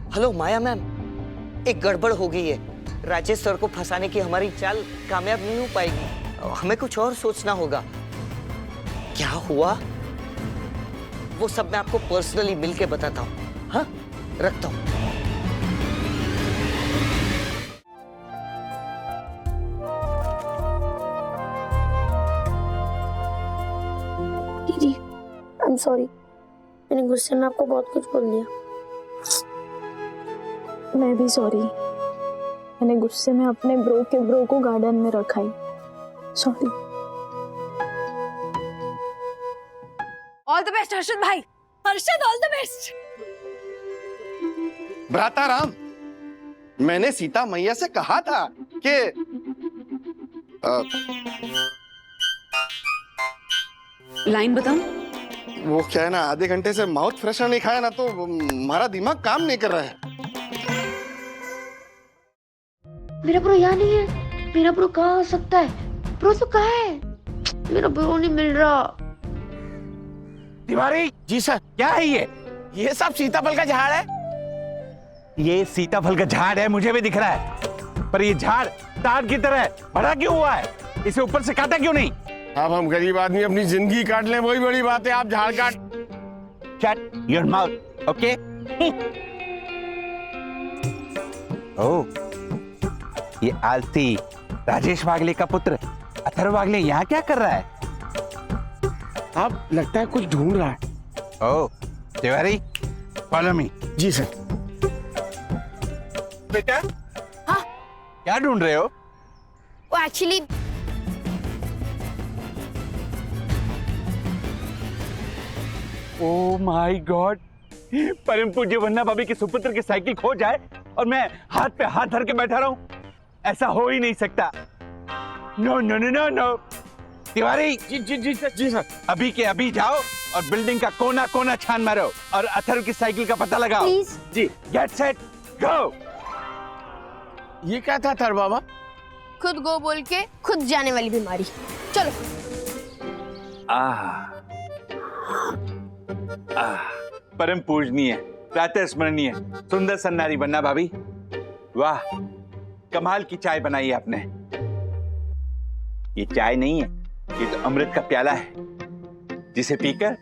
Hello माया ma'am, एक गड़बड़ हो गई है। राजेश सर को फंसाने की हमारी चाल कामयाब नहीं हो पाएगी। हमें कुछ और सोचना होगा। क्या हुआ वो सब मैं आपको पर्सनली मिलके बताता हूँ। हाँ, रखता हूँ। दीदी, आई एम सॉरी, मैंने गुस्से में आपको बहुत कुछ बोल दिया। मैं भी सॉरी, मैंने गुस्से में अपने ब्रो को गार्डन में रखा ही। Sorry. All the best Harshad भाई। Harshad, all the best. भ्राता राम, मैंने सीता मैया से कहा था कि लाइन बताऊं? वो क्या है ना, आधे घंटे से माउथ फ्रेशनर नहीं खाया ना, तो हमारा दिमाग काम नहीं कर रहा है। मेरा ब्रो यहाँ नहीं है। मेरा ब्रो कहाँ हो सकता है? ब्रो तो कहाँ है? मेरा ब्रो नहीं मिल रहा। तिवारी जी सर। क्या है ये सब सीताफल का झाड़ है। ये सीताफल का झाड़ है, मुझे भी दिख रहा है, पर ये झाड़ तार की तरह बड़ा क्यों हुआ है? इसे ऊपर से काटा क्यों नहीं? अब हम गरीब आदमी अपनी जिंदगी काट लें, वही बड़ी बात है। आप झाड़ काट। Shut your mouth, okay? Oh, ये आलसी राजेश वागले का पुत्र अथर्व वागले यहाँ क्या कर रहा है? आप लगता है कुछ ढूंढ रहा है। ओह, तिवारी फॉलो मी। जी सर। बेटा, हाँ, क्या ढूंढ रहे हो? वो एक्चुअली ओह माय गॉड, परम पूज्य वन्ना भाभी के सुपुत्र की साइकिल खो जाए और मैं हाथ पे हाथ धर के बैठा रहूं, ऐसा हो ही नहीं सकता। No no no no no. Tiwari, ji sir, अभी के अभी जाओ और बिल्डिंग का कोना कोना छान मारो और अथर्व की साइकिल का पता लगाओ। प्लीज। जी, गेट सेट गो। ये क्या था थर बाबा? खुद गो बोल के खुद जाने वाली बीमारी। चलो। परम पूजनीय, प्रातः स्मरणीय, सुंदर सन्नारी वन्ना भाभी, वाह, कमाल की चाय बनाई है आपने। ये चाय नहीं है, ये तो अमृत का प्याला है, जिसे पीकर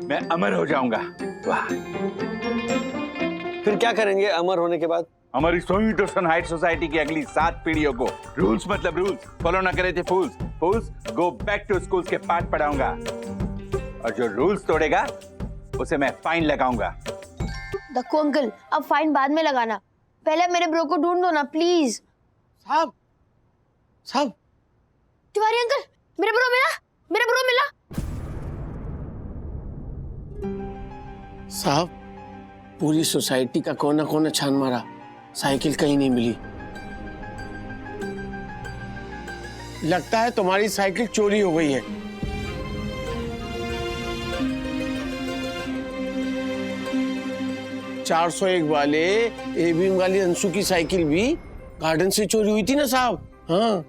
मैं अमर हो जाऊंगा। वाह। फिर क्या करेंगे अमर होने के बाद? हमारी स्वीट और सनहाइट सोसाइटी की अगली 7 पीढ़ियों को रूल्स मतलब रूल्स फॉलो ना करे थे फूल्स गो बैक टू स्कूल के पाठ पढ़ाऊंगा, और जो रूल्स तोड़ेगा उसे मैं फाइन लगाऊंगा। दक्कू अंकल, अब फाइन बाद में लगाना, पहले मेरे ब्रो को ढूंढ दो ना प्लीज। साहब तिवारी अंकल, मेरा ब्रो मिला, मेरा ब्रो मिला। साहब, पूरी सोसाइटी का कोना कोना छान मारा, साइकिल कहीं नहीं मिली। लगता है तुम्हारी साइकिल चोरी हो गई है। चार 401 वाले एबीएम वाली अंशु की साइकिल भी गार्डन से चोरी हुई थी ना साहब। हाँ।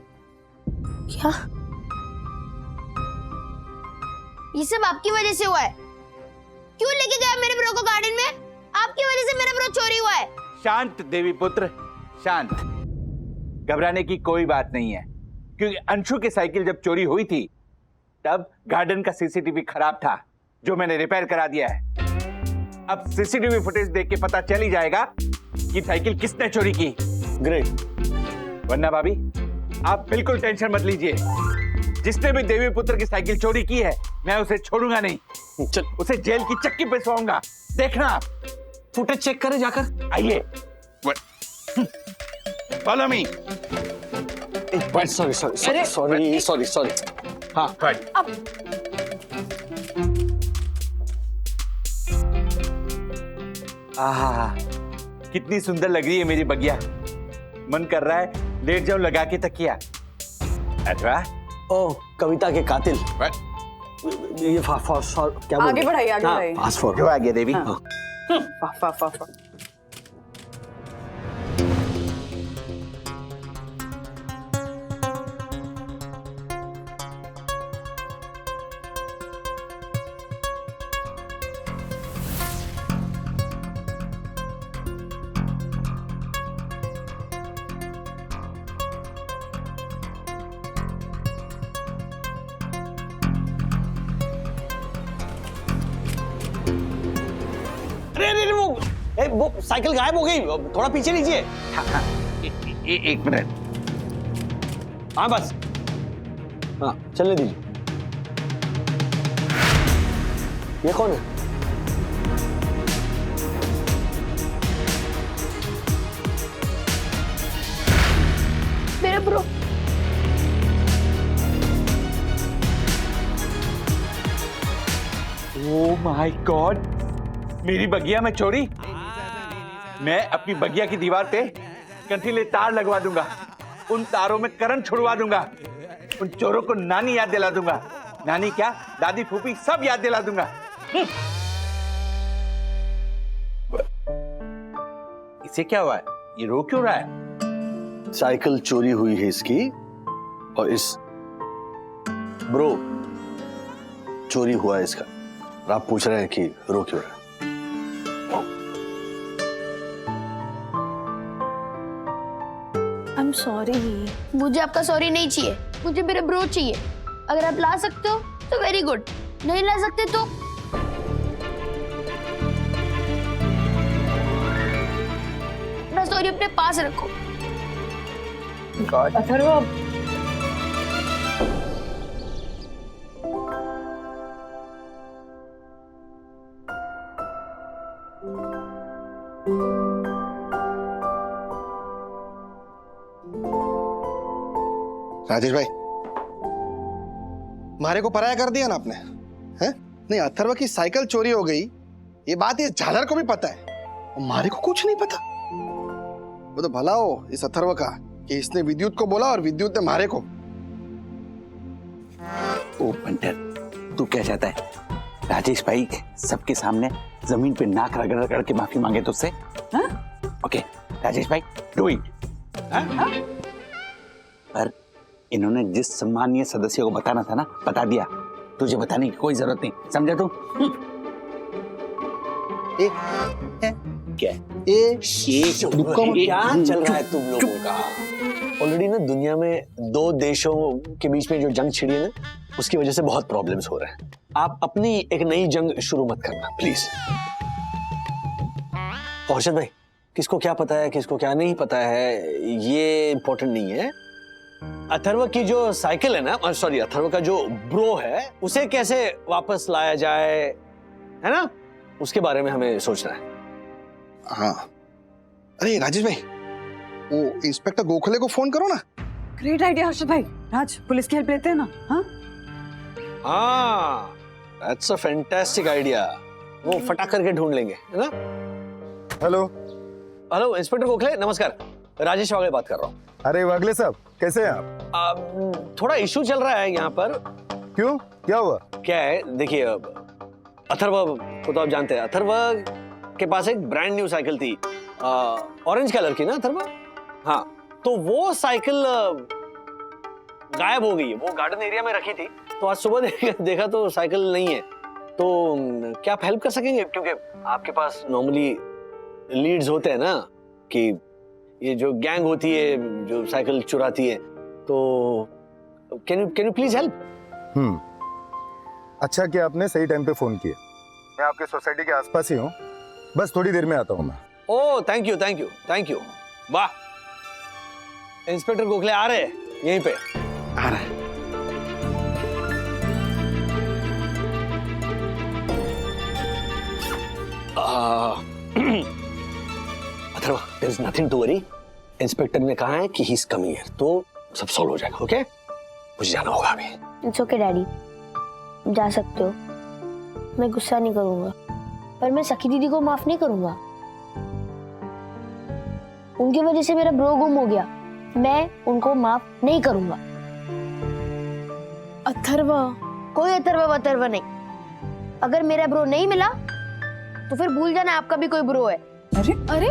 क्या? ये सब आपकी वजह से हुआ है। क्यों लेके गया मेरे ब्रो को गार्डन में? आपकी वजह से मेरा ब्रो चोरी हुआ है। शांत देवी पुत्र, शांत। घबराने की कोई बात नहीं है, क्योंकि अंशु की साइकिल जब चोरी हुई थी तब गार्डन का सीसीटीवी खराब था, जो मैंने रिपेयर करा दिया है। अब सीसीटीवी फुटेज देख के पता चल ही जाएगा कि साइकिल किसने चोरी की। ग्रेट। वन्ना भाभी, आप बिल्कुल टेंशन मत लीजिए। जिसने भी देवी पुत्र की साइकिल चोरी की है, मैं उसे छोड़ूंगा नहीं। चल, उसे जेल की चक्की पे सुलाऊंगा। देखना आप। फुटेज चेक करें जाकर। आइए, फॉलो मी। सॉरी। हाँ, आहा, कितनी सुंदर लग रही है मेरी बगिया। मन कर रहा है लेट जाऊं लगा के तकिया। अथवा ओह, कविता के कातिल। ये क्या आगे बढ़ाइए, आगे बढ़ाइए। Fast forward. जो आ गया देवी। हाँ। वाह। वो साइकिल गायब हो गई, थोड़ा पीछे लीजिए। एक मिनट। हाँ बस, हाँ चलने दीजिए। ये कौन है? मेरा ब्रो। ओह माय गॉड, मेरी बगिया में चोरी। मैं अपनी बगिया की दीवार पे कंटीले तार लगवा दूंगा, उन तारों में करंट छुड़वा दूंगा, उन चोरों को नानी याद दिला दूंगा। नानी क्या, दादी फूफी सब याद दिला दूंगा। इसे क्या हुआ है? ये रो क्यों रहा है? साइकिल चोरी हुई है इसकी, और इस ब्रो चोरी हुआ है इसका, और आप पूछ रहे हैं कि रो क्यों रहा है। I'm sorry. मुझे आपका सॉरी नहीं चाहिए, मुझे मेरा ब्रो चाहिए। अगर आप ला सकते हो तो वेरी गुड, नहीं ला सकते तो अपना सॉरी अपने पास रखो। अथर्व, राजेश भाई, मारे को पराया कर दिया ना आपने, हैं? नहीं, अथर्व की साइकिल चोरी हो गई ये बात ये झालर को भी पता है, और मारे को कुछ नहीं पता। वो तो भला हो इस अथर्व का कि इसने विद्युत को बोला और विद्युत ने मारे को। ओ पंटर, तू क्या चाहता है? राजेश भाई सबके सामने जमीन पे नाक रगड़ रगड़ के माफी मांगे तुझसे? ओके राजेश भाई, डू इट। पर इन्होंने जिस सम्मानीय सदस्य को बताना था ना, बता दिया। तुझे बताने की कोई जरूरत नहीं, समझा तू? क्या चल रहा है तुम लोगों का? ऑलरेडी ना दुनिया में दो देशों के बीच में जो जंग छिड़ी है ना, उसकी वजह से बहुत प्रॉब्लम्स हो रहे हैं। आप अपनी एक नई जंग शुरू मत करना प्लीज। हर्षद भाई, किसको क्या पता है किसको क्या नहीं पता है ये इम्पोर्टेंट नहीं है। अथर्व की जो साइकिल है ना, सॉरी अथर्व का जो ब्रो है, उसे कैसे वापस लाया जाए, है ना, उसके बारे में हमें सोचना है। हाँ, अरे राजेश भाई, वो इंस्पेक्टर गोखले को फोन करो ना। ग्रेट आइडिया हर्षद भाई। राज, पुलिस की हेल्प लेते हैं ना? हाँ, दैट्स अ फैंटास्टिक आइडिया। वो फटाक करके ढूंढ लेंगे, है ना? हेलो हेलो इंस्पेक्टर गोखले, नमस्कार। राजेश वागले बात कर रहा हूँ। अरे वागले साहब, कैसे हैं आप? थोड़ा इशू चल रहा है यहाँ पर। क्यों, क्या हुआ? क्या है, देखिए अथर्व को तो आप जानते हैं, अथर्व के पास एक ब्रांड न्यू साइकिल थी, ऑरेंज कलर की ना अथर्व। हाँ, तो वो साइकिल गायब हो गई। वो गार्डन एरिया में रखी थी, तो आज सुबह देखा तो साइकिल नहीं है। तो क्या आप हेल्प कर सकेंगे? क्योंकि आपके पास नॉर्मली लीड्स होते हैं ना, कि ये जो गैंग होती है जो साइकिल चुराती है, तो कैन यू प्लीज हेल्प? अच्छा किया आपने सही टाइम पे फोन किया। मैं आपके सोसाइटी के आसपास ही हूँ, बस थोड़ी देर में आता हूँ मैं। Oh thank you thank you thank you. वाह, इंस्पेक्टर गोखले आ रहे हैं, यहीं पे आ रहा है। Atharva, there is nothing to worry. Inspector ने कहा है कि ही इज कमिंग हियर, तो सब सॉल्व हो जाएगा। ओके, मुझे जाना होगा अभी। इट्स ओके डैडी, जा सकते हो। मैं गुस्सा नहीं करूंगा, पर मैं सखी दीदी को माफ नहीं करूंगा। उनकी वजह से मेरा ब्रो गुम हो गया, मैं उनको माफ नहीं करूंगा। अथर्व, कोई अथर्व नहीं। अगर मेरा ब्रो नहीं मिला तो फिर भूल जाना आपका भी कोई ब्रो है। अरे अरे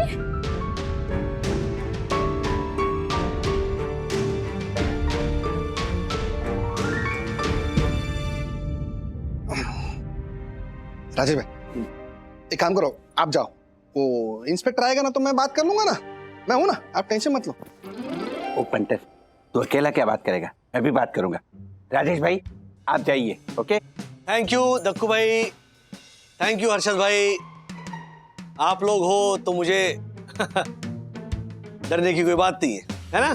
राजेश भाई, एक काम करो, आप जाओ, वो इंस्पेक्टर आएगा ना तो मैं बात कर लूंगा ना, मैं हूं ना, आप टेंशन मत लो। ओ पंटर, तू अकेला क्या बात करेगा? मैं भी बात करूंगा। राजेश भाई आप जाइए। ओके, थैंक यू दक्कू भाई, थैंक यू हर्षद भाई। आप लोग हो तो मुझे डरने की कोई बात नहीं है ना?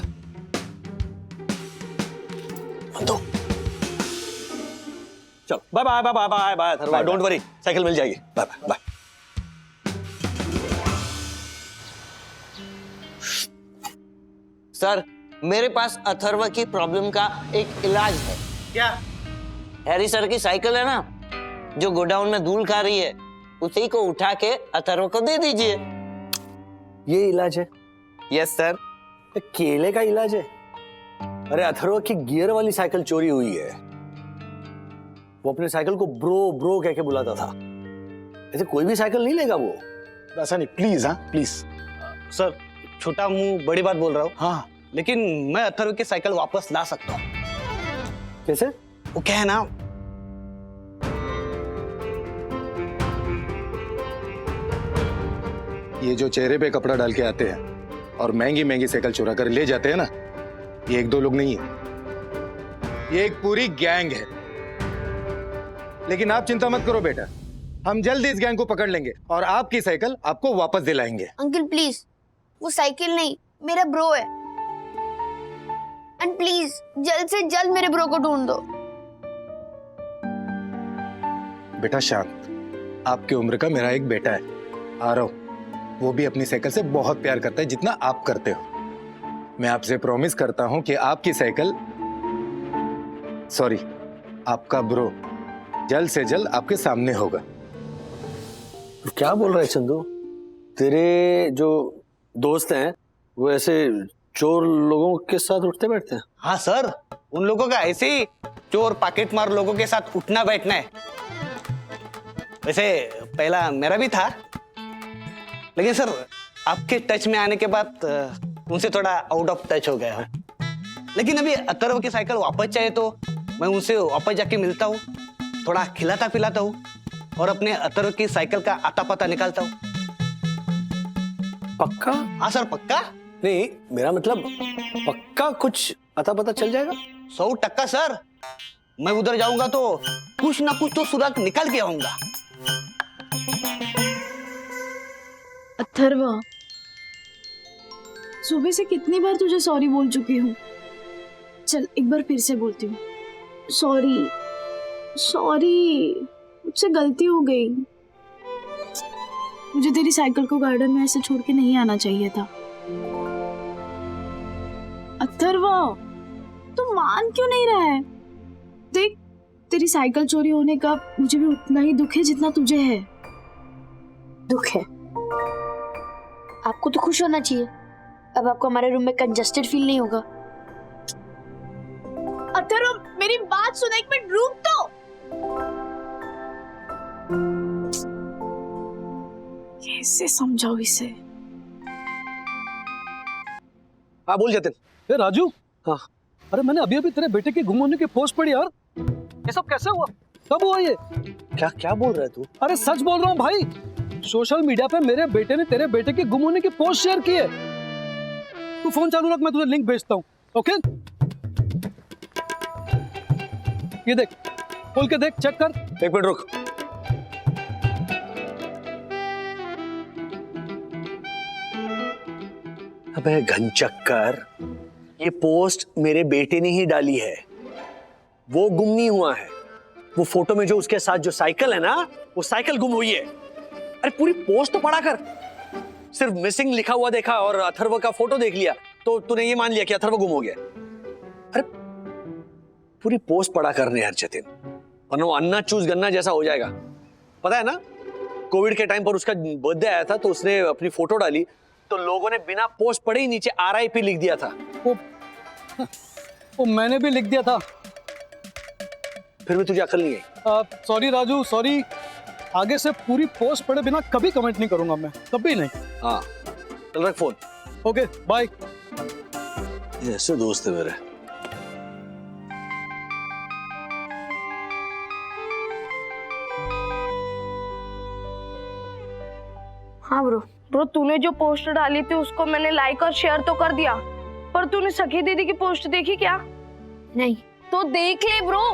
तो चलो bye bye bye bye bye bye Atharva, don't worry, cycle मिल जाएगी। Bye bye bye. सर, मेरे पास अथर्व की प्रॉब्लम का एक इलाज है। क्या? हैरी सर की साइकिल है ना, जो गोडाउन में धूल खा रही है, उसी को उठा के अथर्व को दे दीजिए। ये इलाज है? Yes sir. केले का इलाज है? अरे अथर्व की गियर वाली साइकिल चोरी हुई है। वो अपने साइकिल को ब्रो ब्रो कह के बुलाता था। ऐसे कोई भी साइकिल नहीं लेगा वो। ऐसा नहीं, प्लीज। हाँ प्लीज। सर, छोटा मुंह बड़ी बात बोल रहा हूँ। हाँ, लेकिन मैं अथर्व की साइकिल वापस ला सकता हूँ। कैसे? वो क्या है ना, ये जो चेहरे पे कपड़ा डाल के आते हैं और महंगी महंगी साइकिल चुरा कर ले जाते हैं ना, ये एक दो लोग नहीं है, ये एक पूरी गैंग है। लेकिन आप चिंता मत करो बेटा, हम जल्द इस गैंग को पकड़ लेंगे और आपकी साइकिल आपको वापस दिलाएंगे। अंकल प्लीज, वो साइकिल नहीं, मेरा ब्रो है। एंड प्लीज जल्द से जल्द मेरे ब्रो को ढूंढ दो। बेटा शांत, आपकी उम्र का मेरा एक बेटा है आरव, वो भी अपनी साइकिल से बहुत प्यार करता है जितना आप करते हो। मैं आपसे प्रॉमिस करता हूं कि आपकी साइकिल, सॉरी आपका ब्रो, जल्द से जल्द आपके सामने होगा। क्या बोल रहा है चंदू? तेरे जो दोस्त हैं वो ऐसे चोर लोगों के साथ उठते बैठते हैं? हाँ सर, उन लोगों का ऐसे ही चोर पाकेट मार लोगों के साथ उठना बैठना है। वैसे पहला मेरा भी था, लेकिन सर आपके टच में आने के बाद उनसे थोड़ा आउट ऑफ टच हो गया है। लेकिन अभी अथर्व की साइकिल वापस चाहिए तो मैं उनसे वापस जाके मिलता हूँ, थोड़ा खिलाता पिलाता हूँ और अपने अथर्व की साइकिल का आता पता निकालता हूँ। पक्का? हाँ सर पक्का। नहीं, मेरा मतलब पक्का कुछ अता पता चल जाएगा? 100% सर। मैं उधर जाऊंगा तो कुछ ना कुछ तो सुराग निकाल के आऊंगा। अथर्वा, सुबह से कितनी बार तुझे सॉरी बोल चुकी हूँ। चल एक बार फिर से बोलती हूँ, सॉरी सॉरी, मुझसे गलती हो गई। मुझे तेरी साइकिल को गार्डन में ऐसे छोड़ के नहीं आना चाहिए था। अथर्वा, तू मान क्यों नहीं रहा है? देख, तेरी साइकिल चोरी होने का मुझे भी उतना ही दुख है जितना तुझे है। दुख है? आपको तो खुश होना चाहिए, अब आपको हमारे रूम में कंजस्टेड फील नहीं होगा। अथर्व, मेरी बात सुन, एक मिनट रुक तो। कैसे समझाओ इसे? हाँ बोल जाते। ए राजू। हाँ। अरे मैंने अभी अभी तेरे बेटे के गुम होने की पोस्ट पढ़ी यार। ये सब कैसे हुआ? कब हुआ ये? क्या क्या बोल रहा है तू? अरे सच बोल रहा हूँ भाई, सोशल मीडिया पे मेरे बेटे ने तेरे बेटे के गुम होने की पोस्ट शेयर की है। तू फोन चालू रख, मैं तुझे लिंक भेजता हूँ। ओके, ये देख, खोल के देख, चेक कर। एक मिनट रुक। अबे घनचक्कर, ये पोस्ट मेरे बेटे ने ही डाली है, वो गुम नहीं हुआ है। वो फोटो में जो उसके साथ जो साइकिल है ना, वो साइकिल गुम हुई है। अरे पूरी पोस्ट तो पढ़ा कर, सिर्फ मिसिंग लिखा हुआ देखा और अथर्व का फोटो देख लिया तो तूने ये मान लिया कि अथर्व गुम हो गया। अरे पूरी पोस्ट पढ़ा करने यार जतिन, वरना वो अन्ना चूज गन्ना जैसा हो जाएगा। पता है ना, कोविड के टाइम पर उसका बर्थडे आया था तो उसने अपनी फोटो डाली तो लोगों ने बिना पोस्ट पढ़े ही नीचे RIP लिख दिया था। वो मैंने भी लिख दिया था, फिर भी तुझे अकल नहीं आई। Sorry Raju, sorry. आगे से पूरी पोस्ट पढ़े बिना कभी कमेंट नहीं करूंगा मैं, कभी नहीं। हाँ चल रख फोन। Okay bye. ऐसे दोस्त है मेरे। हाँ ब्रो, तूने जो पोस्ट डाली थी उसको मैंने लाइक और शेयर तो कर दिया, पर तूने सखी दीदी की पोस्ट देखी क्या? नहीं। तो देख ले ब्रो।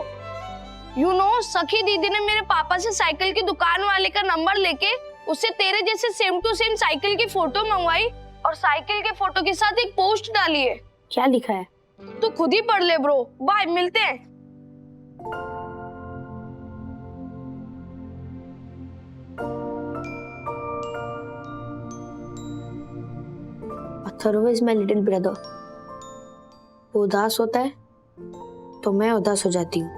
यू नो, सखी दीदी ने मेरे पापा से साइकिल की दुकान वाले का नंबर लेके उससे तेरे जैसे सेम टू सेम साइकिल की फोटो मंगवाई और साइकिल के फोटो के साथ एक पोस्ट डाली है। क्या लिखा है? तू खुद ही पढ़ ले ब्रो। बाय, मिलते हैं। Atharva is my little brother. वो उदास होता है तो मैं उदास हो जाती हूँ,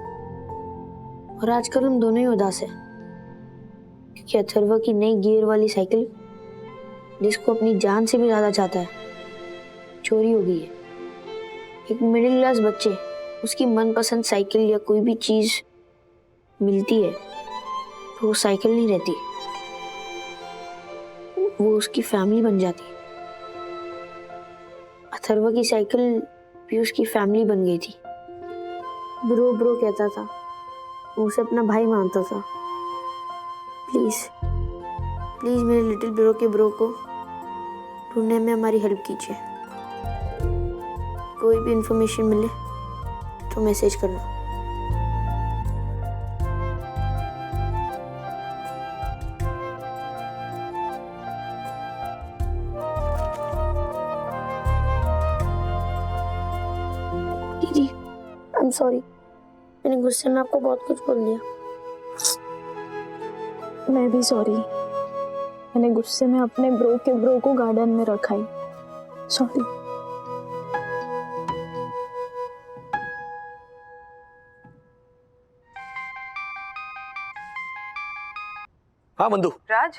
और आजकल हम दोनों ही उदास हैं क्योंकि अथर्व की नई गियर वाली साइकिल, जिसको अपनी जान से भी ज्यादा चाहता है, चोरी हो गई है। एक मिडिल क्लास बच्चे उसकी मनपसंद साइकिल या कोई भी चीज मिलती है तो वो साइकिल नहीं रहती, वो उसकी फैमिली बन जाती है। अथर्व की साइकिल भी उसकी फैमिली बन गई थी। ब्रो ब्रो कहता था, वो उसे अपना भाई मानता था। प्लीज प्लीज मेरे लिटिल ब्रो के ब्रो को ढूंढने में हमारी हेल्प कीजिए। कोई भी इंफॉर्मेशन मिले तो मैसेज करना। दीदी, आई एम सॉरी, मैंने गुस्से में आपको बहुत कुछ बोल दिया। मैं भी सॉरी, मैंने गुस्से में अपने ब्रो के ब्रो को गार्डन में रखा ही। सॉरी। हाँ बंधु। राज,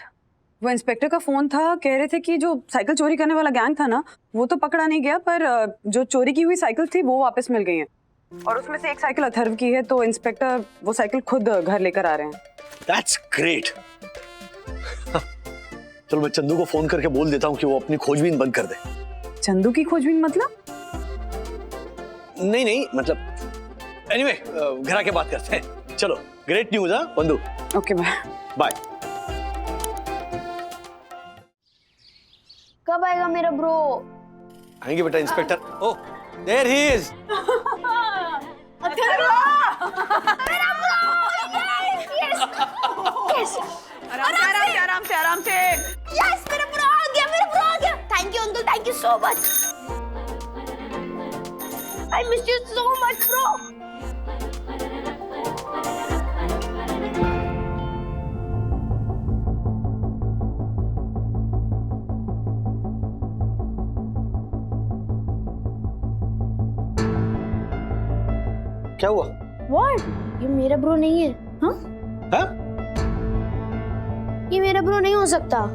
वो इंस्पेक्टर का फोन था, कह रहे थे कि जो साइकिल चोरी करने वाला गैंग था ना, वो तो पकड़ा नहीं गया, पर जो चोरी की हुई साइकिल थी वो वापस मिल गई है, और उसमें से एक साइकिल अथर्व की है, तो इंस्पेक्टर वो साइकिल खुद घर लेकर आ रहे हैं। That's great. चलो मैं चंदू को फोन करके बोल देता हूँ कि वो अपनी खोजबीन बंद कर दे। चंदू की खोजबीन मतलब? नहीं मतलब एनीवे घर आके बात करते हैं। चलो, ग्रेट न्यूज़। हाँ बंधु। Okay bye. बाय। कब आएगा मेरा ब्रो? आएंगे बेटा inspector. Oh, there he is. आराम से। यस, मेरा ब्रो आ गया। Thank you uncle, thank you so much. I miss you so much bro. क्या हुआ? What? ये मेरा ब्रो नहीं है। हाँ? हाँ? ये मेरा ब्रो नहीं हो सकता।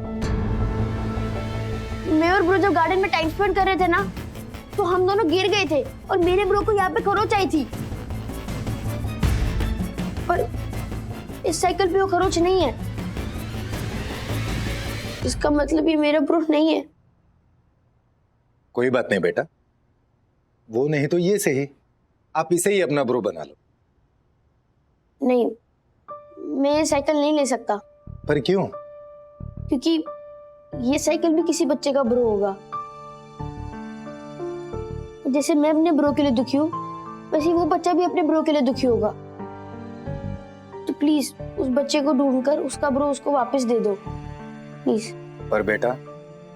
मैं और ब्रो जब गार्डन में टाइम स्पेंड कर रहे थे ना, तो हम दोनों गिर गए थे और मेरे ब्रो को यहाँ पे खरोच आई थी। पर इस साइकिल पे वो खरोच नहीं है। इसका मतलब ये मेरा ब्रो नहीं है। कोई बात नहीं बेटा, वो नहीं तो ये सही, आप इसे ही अपना ब्रो बना लो। नहीं, मैं ये साइकिल नहीं ले सकता। पर क्यों? क्योंकि ये साइकिल भी किसी बच्चे का ब्रो होगा। जैसे मैं अपने ब्रो के लिए दुखी हूँ, वैसे वो बच्चा भी अपने ब्रो के लिए दुखी होगा। तो प्लीज उस बच्चे को ढूंढकर उसका ब्रो उसको वापस दे दो, प्लीज। पर बेटा,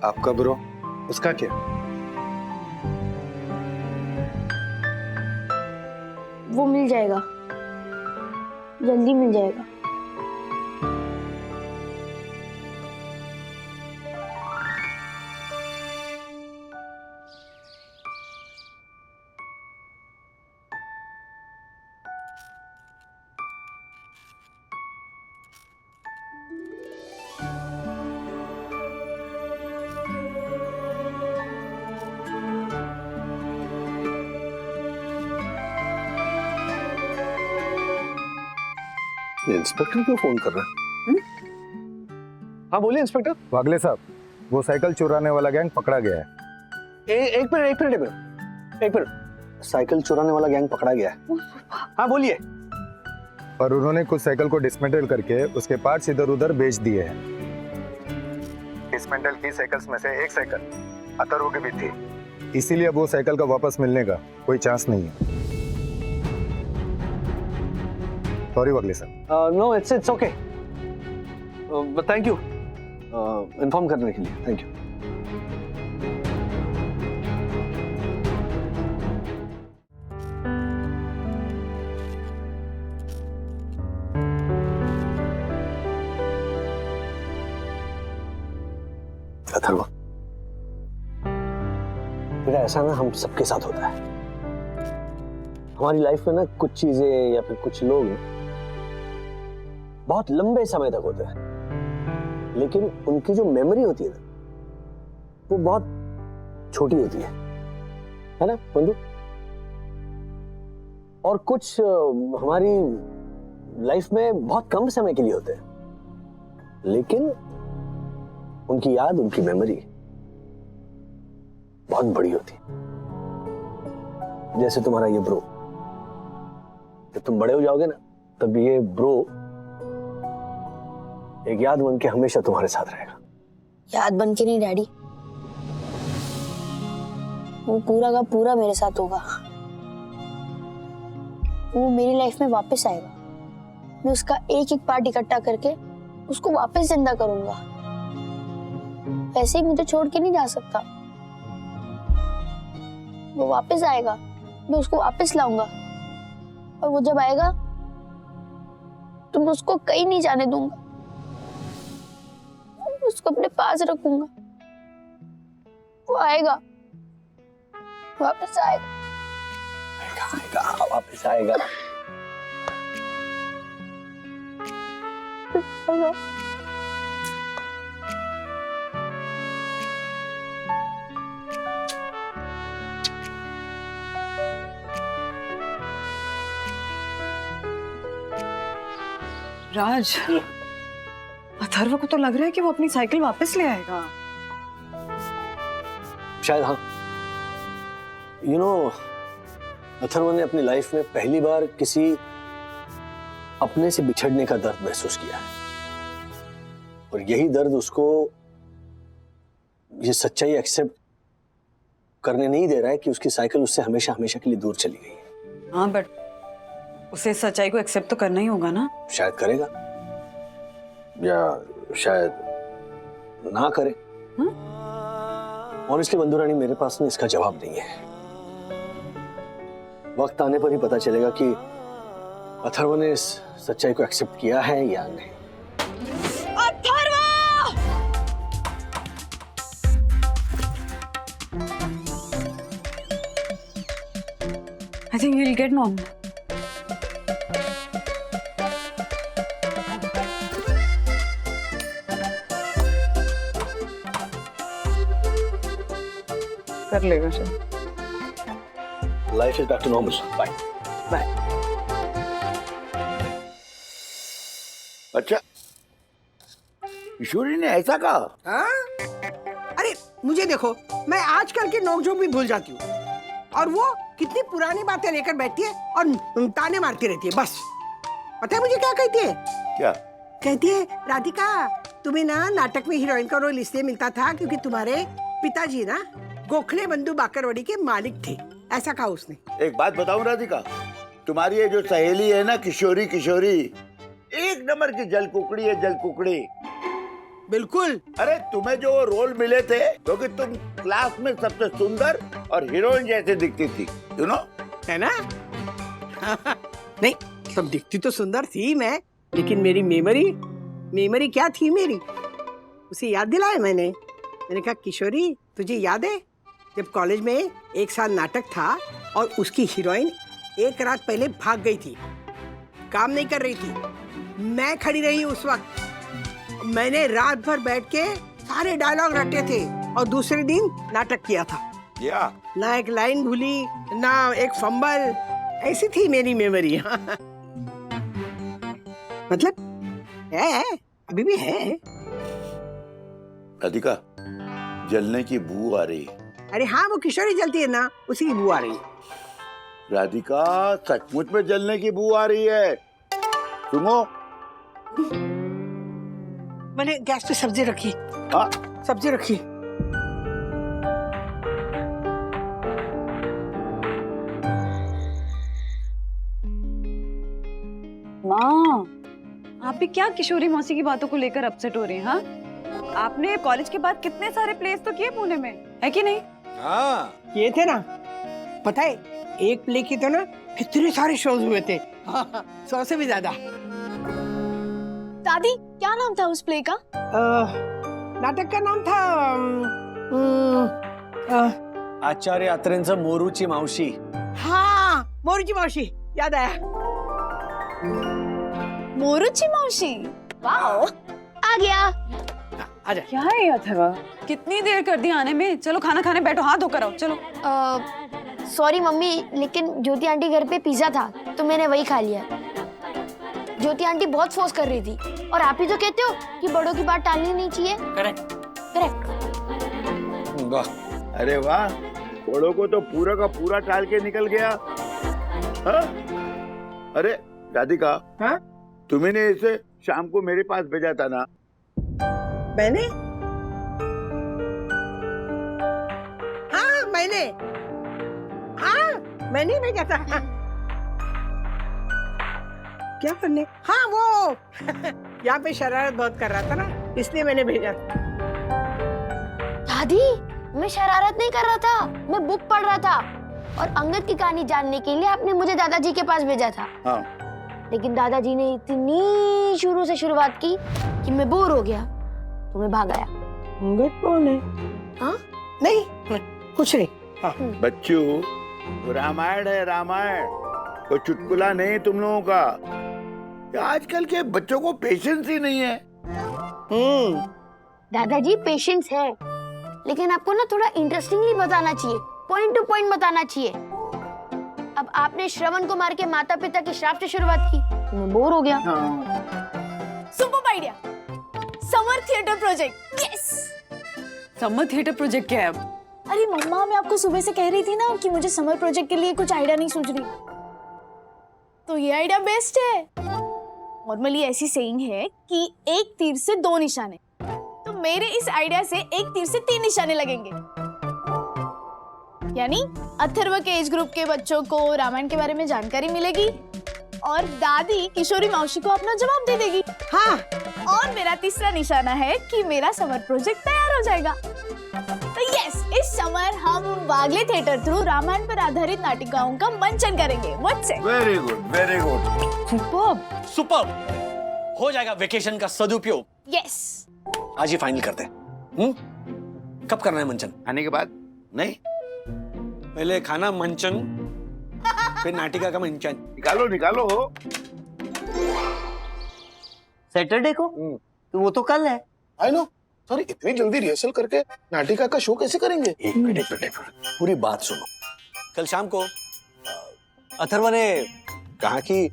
आपका ब्रो, उसका क्या? वो मिल जाएगा, जल्दी मिल जाएगा। इंस्पेक्टर क्यों फोन कर रहा है? हाँ बोलिए इंस्पेक्टर। वागले साहब, वो साइकिल चुराने वाला गैंग पकड़ा गया है। एक मिनट। साइकिल चुराने वाला गैंग पकड़ा गया है? हाँ बोलिए। पर उन्होंने कुछ साइकिल को डिसमेंटल करके उसके पार्ट्स इधर उधर बेच दिए हैं। डिसमेंटल की साइकिल्स में से एक साइकिल अथर्व की भी थी, इसीलिए अब वो साइकिल का वापस मिलने का कोई चांस नहीं है। सॉरी वागले साहब। No, it's okay. Thank you. Inform करने के लिए थैंक यू। अथर्व, बेटा ऐसा ना हम सबके साथ होता है। हमारी लाइफ में ना कुछ चीजें या फिर कुछ लोग बहुत लंबे समय तक होते हैं, लेकिन उनकी जो मेमोरी होती है ना वो बहुत छोटी होती है ना बंधु? और कुछ हमारी लाइफ में बहुत कम समय के लिए होते हैं, लेकिन उनकी याद, उनकी मेमोरी बहुत बड़ी होती है। जैसे तुम्हारा ये ब्रो, जब तुम बड़े हो जाओगे ना तब ये ब्रो एक याद बन के हमेशा तुम्हारे साथ रहेगा। याद बन के नहीं डैडी, वो पूरा का पूरा मेरे साथ होगा। वो मेरी लाइफ में वापस आएगा। मैं उसका एक एक पार्ट इकट्ठा करके उसको वापस जिंदा करूंगा। ऐसे ही मुझे छोड़ के नहीं जा सकता। वो वापस आएगा, मैं उसको वापस लाऊंगा, और वो जब आएगा तो मैं उसको कहीं नहीं जाने दूंगा। उसको अपने पास रखूंगा। वो आएगा, वापस आएगा। आएगा, वापस आएगा। राज, अथर्व को तो लग रहा है कि वो अपनी साइकिल वापस ले आएगा। शायद हाँ। यू नो, अथर्व ने अपनी लाइफ में पहली बार किसी अपने से बिछड़ने का दर्द महसूस किया है, और यही दर्द उसको ये सच्चाई एक्सेप्ट करने नहीं दे रहा है कि उसकी साइकिल उससे हमेशा हमेशा के लिए दूर चली गई है। हाँ, बट उसे सच्चाई को एक्सेप्ट तो करना ही होगा ना। शायद करेगा या शायद ना करे। ऑनेस्टली बंधु रानी, मेरे पास ना इसका जवाब नहीं है। वक्त आने पर ही पता चलेगा कि अथर्व ने इस सच्चाई को एक्सेप्ट किया है या नहीं। Atharva! I think he'll get normal. कर लेगा शायद। Life is back to normal. Bye. Bye. अच्छा, किशोरी ने ऐसा कहा? हाँ? अरे मुझे देखो, मैं आजकल के नोकझोंक भी भूल जाती हूँ, और वो कितनी पुरानी बातें लेकर बैठती है और ताने मारती रहती है। बस पता है मुझे क्या कहती है? क्या कहती है? राधिका, तुम्हें ना नाटक में हीरोइन का रोल इसलिए मिलता था क्योंकि तुम्हारे पिताजी ना गोखले बंधु बाकरवाड़ी के मालिक थे, ऐसा कहा उसने। एक बात बताऊं राधिका, तुम्हारी ये जो सहेली है ना किशोरी, किशोरी एक नंबर की जल कुकड़ी है, जल कुकड़ी। बिल्कुल। अरे तुम्हें जो रोल मिले थे क्योंकि तुम क्लास में सबसे सुंदर और हीरोइन जैसे दिखती थी, यू नो, है ना? नहीं, सब दिखती तो सुंदर थी मैं, लेकिन मेरी मेमोरी क्या थी मेरी, उसे याद दिलाया मैंने कहा किशोरी तुझे याद है जब कॉलेज में एक साल नाटक था और उसकी हीरोइन एक रात पहले भाग गई थी, काम नहीं कर रही थी, मैं खड़ी रही उस वक्त, मैंने रात भर बैठ के सारे डायलॉग रटे थे और दूसरे दिन नाटक किया था। या ना एक लाइन भूली, ना एक फंबल, ऐसी थी मेरी मेमोरी। मतलब है, अभी भी है। राधिका, जलने की बू आ रही है। अरे हाँ, वो किशोरी जलती है ना, उसी की बू आ रही है। राधिका, सचमुच में जलने की बू आ रही है। सुनो, मैंने गैस पे सब्जी रखी। हाँ, सब्जी रखी। माँ, आप भी क्या किशोरी मौसी की बातों को लेकर अपसेट हो रही हैं? हाँ? आपने कॉलेज के बाद कितने सारे प्लेस तो किए पुणे में, है कि नहीं? हाँ किए थे ना। पता है एक प्ले की तो ना कितने सारे शोज हुए थे, 100 से भी ज्यादा। दादी क्या नाम था उस प्ले का? नाटक का नाम था आचार्य अत्रेंचं मोरूची मावशी। हाँ मोरूची मावशी, याद आया। मोरूची मावशी, वाओ, आ गया। आजा। क्या है अथर्वा, कितनी देर कर दी आने में? चलो खाना खाने बैठो, हाथ धोकर आओ चलो। सॉरी मम्मी, लेकिन ज्योति आंटी घर पे पिज्जा था तो मैंने वही खा लिया। ज्योति आंटी बहुत फोर्स कर रही थी, और आप ही तो कहते हो कि बड़ों की बात टालनी नहीं चाहिए। Correct correct. वाह, अरे वाह, बड़ों को तो पूरा का पूरा टाल के निकल गया। हाँ? अरे राधिका, हाँ? तुम्हें इसे शाम को मेरे पास भेजा था ना? मैंने? हाँ मैंने भेजा था। क्या करने? हाँ वो यहाँ पे शरारत बहुत कर रहा था ना, इसलिए मैंने भेजा था। दादी, मैं शरारत नहीं कर रहा था, मैं बुक पढ़ रहा था, और अंगद की कहानी जानने के लिए आपने मुझे दादाजी के पास भेजा था। हाँ। लेकिन दादाजी ने इतनी शुरू से शुरुआत की कि मैं बोर हो गया, तो मैं भाग आया। अंगद कौन है? हाँ? नहीं कुछ नहीं। हाँ। बच्चों, रामायण है रामायण, कोई चुटकुला नहीं तुम लोगों का। आजकल के बच्चों को पेशेंस ही नहीं है। दादाजी पेशेंस है, लेकिन आपको ना थोड़ा इंटरेस्टिंगली बताना चाहिए, पॉइंट टू पॉइंट बताना चाहिए। अब आपने श्रवण को मार के माता पिता के श्राप से शुरुआत की, तो मैं बोर हो गया। Super idea, summer theatre project. Yes. Summer theatre project क्या है अब? अरे मम्मा, मैं आपको सुबह से कह रही थी ना कि मुझे समर प्रोजेक्ट के लिए कुछ आइडिया नहीं सूझ रही, तो ये आइडिया बेस्ट है। नॉर्मली ऐसी सेइंग है कि एक तीर से 2 निशाने, तो मेरे इस आइडिया से एक तीर से 3 निशाने लगेंगे। यानी अथर्व के एज ग्रुप के बच्चों को रामायण के बारे में जानकारी मिलेगी, और दादी किशोरी मावशी को अपना जवाब दे देगी। हाँ। और मेरा तीसरा निशाना है कि मेरा समर प्रोजेक्ट तैयार हो जाएगा। तो यस, इस समर हम वागले थिएटर थ्रू रामायण पर आधारित नाटिकाओं का मंचन करेंगे। What's it? Very good, very good. Superb, superb. हो जाएगा वेकेशन का सदुपयोग। यस। आज ही फाइनल करते हैं। कब करना है मंचन? आने के बाद? नहीं, पहले खाना मंचन, फिर नाटिका का मंचन। निकालो निकालो। सैटरडे को? तो वो तो कल है। आई नो सर, इतनी जल्दी रिहर्सल करके नाटिका का शो कैसे करेंगे? एक मिनट पूरी बात सुनो। कल शाम को अथर्व ने कहा कि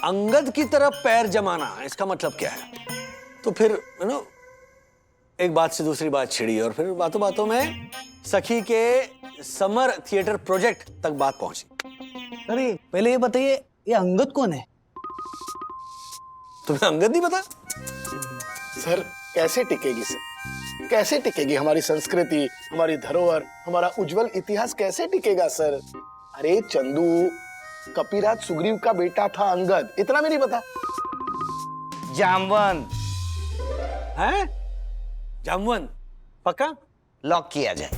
अंगद की तरफ पैर जमाना, इसका मतलब क्या है? तो फिर एक बात से दूसरी बात छिड़ी, और फिर बातों बातों में सखी के समर थिएटर प्रोजेक्ट तक बात पहुंची। अरे पहले ये बताइए, ये अंगद कौन है? तुम्हें अंगद नहीं पता? सर कैसे टिकेगी सर, कैसे टिकेगी हमारी संस्कृति, हमारी धरोहर, हमारा उज्जवल इतिहास कैसे टिकेगा सर? अरे चंदू, कपिराज सुग्रीव का बेटा था अंगद, इतना भी नहीं पता? जामवन है? जामवन पक्का लॉक किया जाए।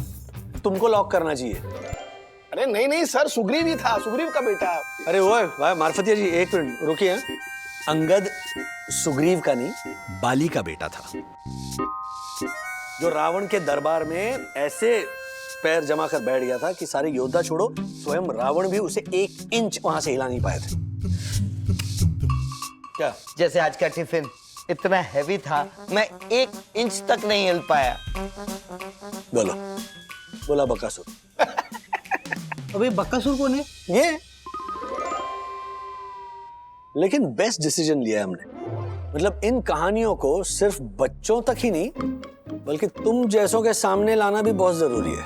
तुमको लॉक करना चाहिए। अरे नहीं नहीं सर, सुग्रीव ही था, सुग्रीव का बेटा। अरे वो भाई मार्फतिया जी, एक मिनट रुकिए। अंगद सुग्रीव का नहीं, बाली का बेटा था, जो रावण के दरबार में ऐसे पैर जमा कर बैठ गया था कि सारे योद्धा छोड़ो, स्वयं रावण भी उसे 1 इंच वहां से हिला नहीं पाए थे। क्या? जैसे आज का टिफिन इतना हैवी था, मैं 1 इंच तक नहीं हिल पाया। बोलो, बोला बकासुर। अबे बकासुर कौन है? ये लेकिन बेस्ट डिसीजन लिया है हमने। मतलब इन कहानियों को सिर्फ बच्चों तक ही नहीं, बल्कि तुम जैसों के सामने लाना भी बहुत जरूरी है।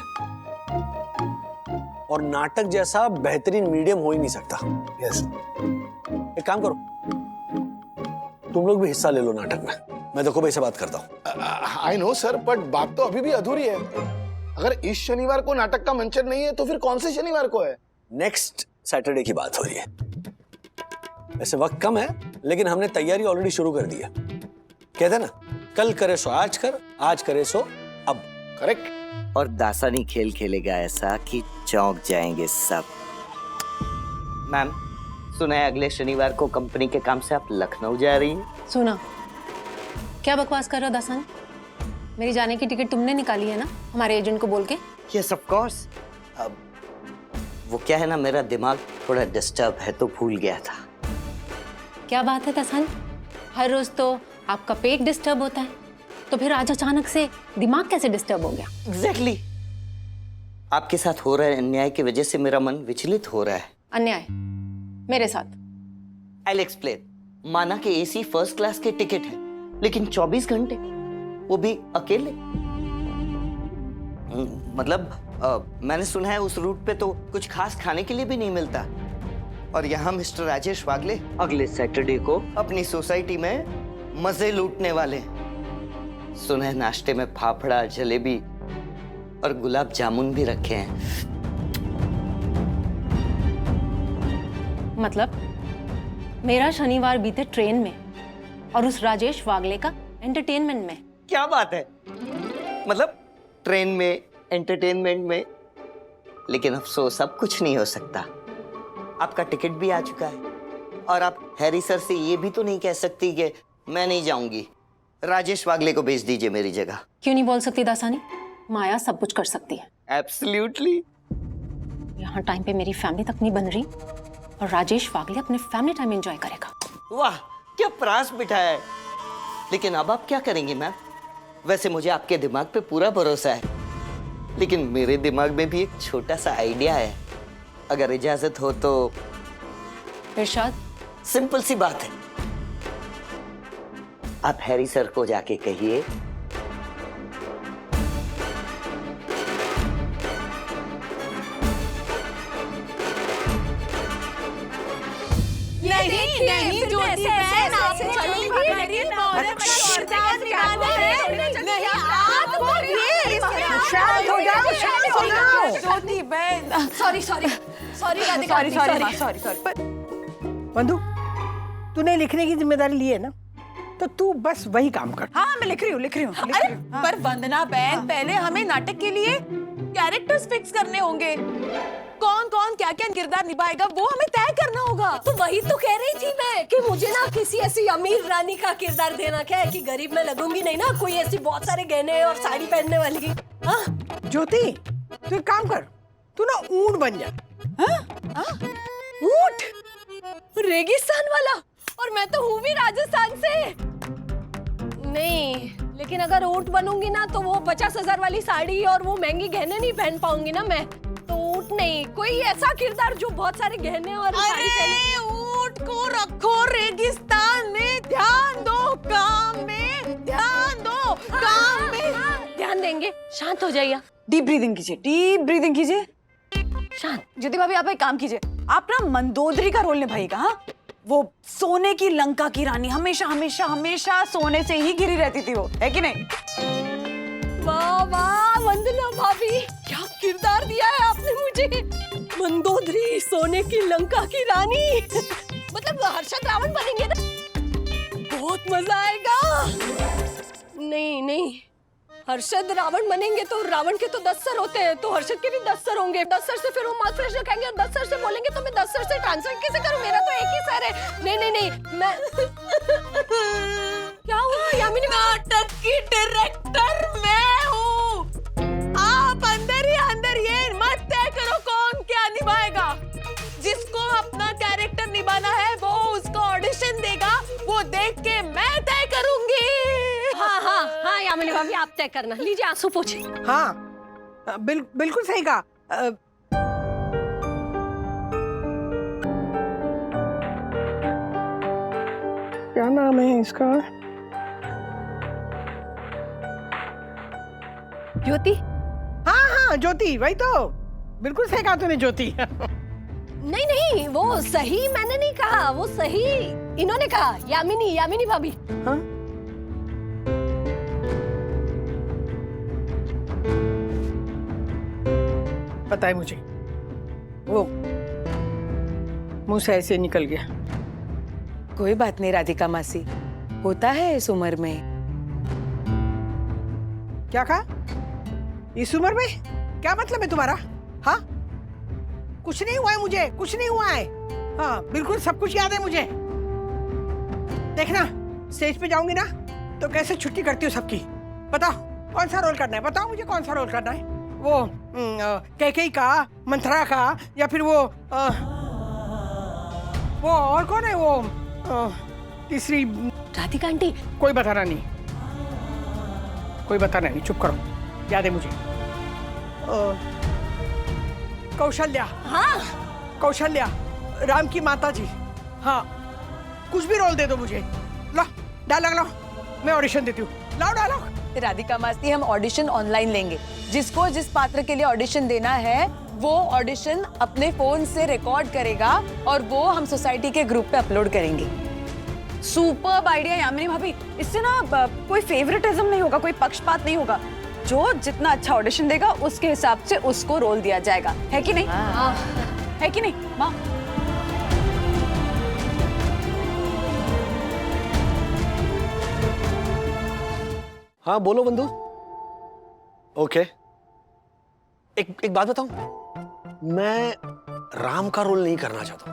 और नाटक जैसा बेहतरीन मीडियम हो ही नहीं सकता। यस। एक काम करो, तुम लोग भी हिस्सा ले लो नाटक में। मैं देखो भाई से बात करता हूँ। आई नो सर, बट बात तो अभी भी अधूरी है। अगर इस शनिवार को नाटक का मंचन नहीं है, तो फिर कौन से शनिवार को है? नेक्स्ट सैटरडे की बात हो रही है। वैसे वक्त कम है, लेकिन हमने तैयारी ऑलरेडी शुरू कर दी है। कहते हैं ना, कल करे सो आज कर, आज करे सो अब। करेक्ट। और दासानी खेल खेलेगा ऐसा कि चौंक जाएंगे सब। मैम, सुना है अगले शनिवार को कंपनी के काम से आप लखनऊ जा रही हैं? सुना, क्या बकवास कर रहे हो दासानी? मेरी जाने की टिकट तुमने निकाली है ना हमारे एजेंट को बोल के? Yes of course. अब वो क्या है ना, मेरा दिमाग थोड़ा डिस्टर्ब है तो भूल गया था। क्या बात है दासानी, हर रोज तो आपका पेट डिस्टर्ब होता है, तो फिर आज अचानक से दिमाग कैसे डिस्टर्ब हो गया? एग्जैक्टली। आपके साथ हो रहे अन्याय की वजह से मेरा मन विचलित हो रहा है। अन्याय मेरे साथ? I'll explain। माना कि एसी फर्स्ट क्लास के टिकट है, लेकिन 24 घंटे, वो भी अकेले। मतलब मैंने सुना है उस रूट पे तो कुछ खास खाने के लिए भी नहीं मिलता। और यहाँ मिस्टर राजेश वागले अगले सैटरडे को अपनी सोसाइटी में मजे लूटने वाले हैं। सुना है नाश्ते में फाफड़ा, जलेबी और गुलाब जामुन भी रखे हैं। मतलब मेरा शनिवार बीते ट्रेन में और उस राजेश वागले का एंटरटेनमेंट में। क्या बात है, मतलब ट्रेन में, एंटरटेनमेंट में। लेकिन अफसोस अब कुछ नहीं हो सकता। आपका टिकट भी आ चुका है और आप हैरी सर से ये भी तो नहीं कह सकती कि मैं नहीं जाऊंगी, राजेश वागले को भेज दीजिए मेरी जगह। क्यों नहीं बोल सकती दासानी? माया सब कुछ कर सकती है। एब्सोल्युटली। यहाँ टाइम पे मेरी फैमिली तक नहीं बन रही और राजेश वागले अपने फैमिली टाइम एंजॉय करेगा। वाह, क्या प्रास बिठाया है। लेकिन अब आप क्या करेंगी मैम? वैसे मुझे आपके दिमाग पे पूरा भरोसा है, लेकिन मेरे दिमाग में भी एक छोटा सा आइडिया है, अगर इजाजत हो तो। इरशाद? सिंपल सी बात है, आप हैरी सर को जाके कहिए नहीं ज्योति बहन, आपसे चलूंगी मेरी मौत का शोरदार निकालना है। नहीं आप बोलिए, शांत हो जाओ, शांत हो जाओ। ज्योति बहन, सॉरी राधिका, सॉरी। बंधु, तूने लिखने की जिम्मेदारी ली है ना, तो तू बस वही काम कर। हाँ मैं लिख रही हूँ। अरे पर वंदना बहन, पहले हमें नाटक के लिए कैरेक्टर्स फिक्स करने होंगे। कौन कौन क्या क्या किरदार निभाएगा वो हमें तय करना होगा। तो वही तो कह रही थी मैं कि मुझे ना किसी ऐसी अमीर रानी का किरदार देना, क्या है कि गरीब में लगूंगी नहीं ना, कोई ऐसी बहुत सारे गहने और साड़ी पहनने वाली। हाँ ज्योति, तू एक काम कर, तू ना ऊंट बन जा। ऊंट? रेगिस्तान वाला? और मैं तो हूँ भी राजस्थान से। नहीं, लेकिन अगर ऊंट बनूंगी ना तो वो 50,000 वाली साड़ी और वो महंगी गहने नहीं पहन पाऊंगी ना मैं। तो ऊंट नहीं, कोई ऐसा किरदार जो बहुत सारे गहने और साड़ी पहने। ऊंट को रखो रेगिस्तान में, ध्यान दो काम में, ध्यान दो काम में। ध्यान देंगे। शांत हो जाइए, डीप ब्रीदिंग कीजिए। शांत। ज्योति भाभी आप एक काम कीजिए, आप ना मंदोदरी का रोल निभाइएगा। हाँ, वो सोने की लंका की रानी, हमेशा सोने से ही घिरी रहती थी वो, है कि नहीं? वाह वाह वंदना भाभी, क्या किरदार दिया है आपने मुझे। मंदोदरी, सोने की लंका की रानी। मतलब हर्षद रावण बनेंगे ना, बहुत मजा आएगा। नहीं, हर्षद रावण बनेंगे तो रावण के तो 10 सर होते हैं, तो हर्षद के भी 10 सर होंगे। 10 सर से फिर वो माउथ फ्रेशनर खाएंगे और 10 सर से बोलेंगे तो मैं 10 सर से ट्रांसलेट कैसे करूं? मेरा तो एक ही सर है। नहीं, मैं क्या हुआ यामिनी? नाटक की डायरेक्टर मैं हूँ। आप अंदर ही अंदर ये मत तय करो कौन क्या निभाएगा। जिसको अपना कैरेक्टर निभाना है वो उसको ऑडिशन देगा, वो देख के मैं तय करूंगी। हाँ यामिनी भाभी, आप तय करना। लीजिए आंसू पोंछिए। हाँ बिल्कुल सही कहा। क्या नाम है इसका? ज्योति। हाँ ज्योति, वही तो। बिल्कुल सही कहा तूने ज्योति। नहीं, वो सही मैंने नहीं कहा, वो सही इन्होंने कहा। यामिनी भाभी। हाँ? पता है मुझे, वो मुंह से ऐसे निकल गया। कोई बात नहीं राधिका मासी, होता है इस उम्र में। क्या कहा? इस उम्र में क्या मतलब है तुम्हारा? हाँ, कुछ नहीं हुआ है मुझे, कुछ नहीं हुआ है। हाँ, बिल्कुल सब कुछ याद है मुझे। देखना, स्टेज पे जाऊंगी ना तो कैसे छुट्टी करती हूँ सबकी। बताओ कौन सा रोल करना है, बताओ मुझे कौन सा रोल करना है। वो कैकेयी का, मंथरा का, या फिर वो और कौन है वो तीसरी? राधिका आंटी। कोई बताना नहीं, कोई बताना नहीं, चुप करो, याद है मुझे। कौशल्या। हाँ, कौशल्या, राम की माता जी। हाँ, कुछ भी रोल दे दो मुझे। लो डायलॉग लो, मैं ऑडिशन देती हूँ। लाओ डायलॉग। राधिका मास्ती, हम ऑडिशन ऑनलाइन लेंगे। जिसको जिस पात्र के लिए ऑडिशन देना है वो ऑडिशन अपने फोन से रिकॉर्ड करेगा और वो हम सोसाइटी के ग्रुप पे अपलोड करेंगे। सुपर्ब आइडिया यामिनी भाभी। इससे ना कोई फेवरेटिज्म नहीं होगा, कोई पक्षपात नहीं होगा। जो जितना अच्छा ऑडिशन देगा उसके हिसाब से उसको रोल दिया जाएगा, है कि नहीं? है कि नहीं माँ? हाँ बोलो बंधु। ओके, एक बात बताऊं, मैं राम का रोल नहीं करना चाहता,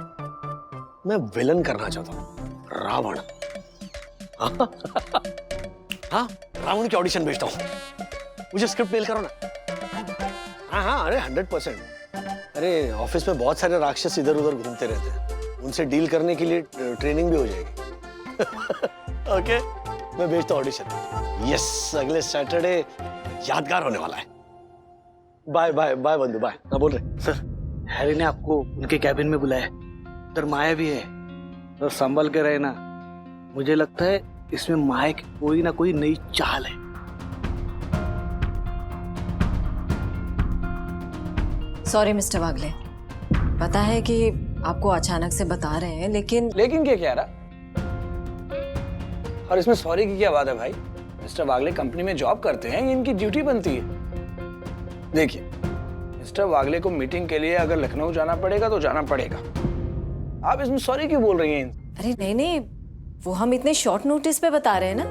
मैं विलन करना चाहता हूं, रावण। हाँ, रावण की ऑडिशन भेजता हूं, मुझे स्क्रिप्ट मेल करो ना। हाँ, अरे 100%। अरे ऑफिस में बहुत सारे राक्षस इधर उधर घूमते रहते हैं, उनसे डील करने के लिए ट्रेनिंग भी हो जाएगी। ओके, मैं भेजता हूं ऑडिशन। यस, अगले सैटरडे यादगार होने वाला है। बाय बाय बाय बंधु, बाय। हाँ बोल रहे सर, हैरी ने आपको उनके कैबिन में बुलाया है। उधर माया भी है, तो संभल के रहे ना। मुझे लगता है इसमें माया की कोई ना कोई नई चाल है। सॉरी मिस्टर वागले, पता है कि आपको अचानक से बता रहे हैं, लेकिन क्या कह रहा? और इसमें सॉरी की क्या बात है भाई? मिस्टर वागले कंपनी में जॉब करते हैं, ये इनकी ड्यूटी बनती है। देखिए, मिस्टर वागले को मीटिंग के लिए अगर लखनऊ जाना पड़ेगा तो जाना पड़ेगा। आप इसमें सॉरी क्यों बोल रही हैं? अरे नहीं, वो हम इतने शॉर्ट नोटिस पे बता रहे हैं ना।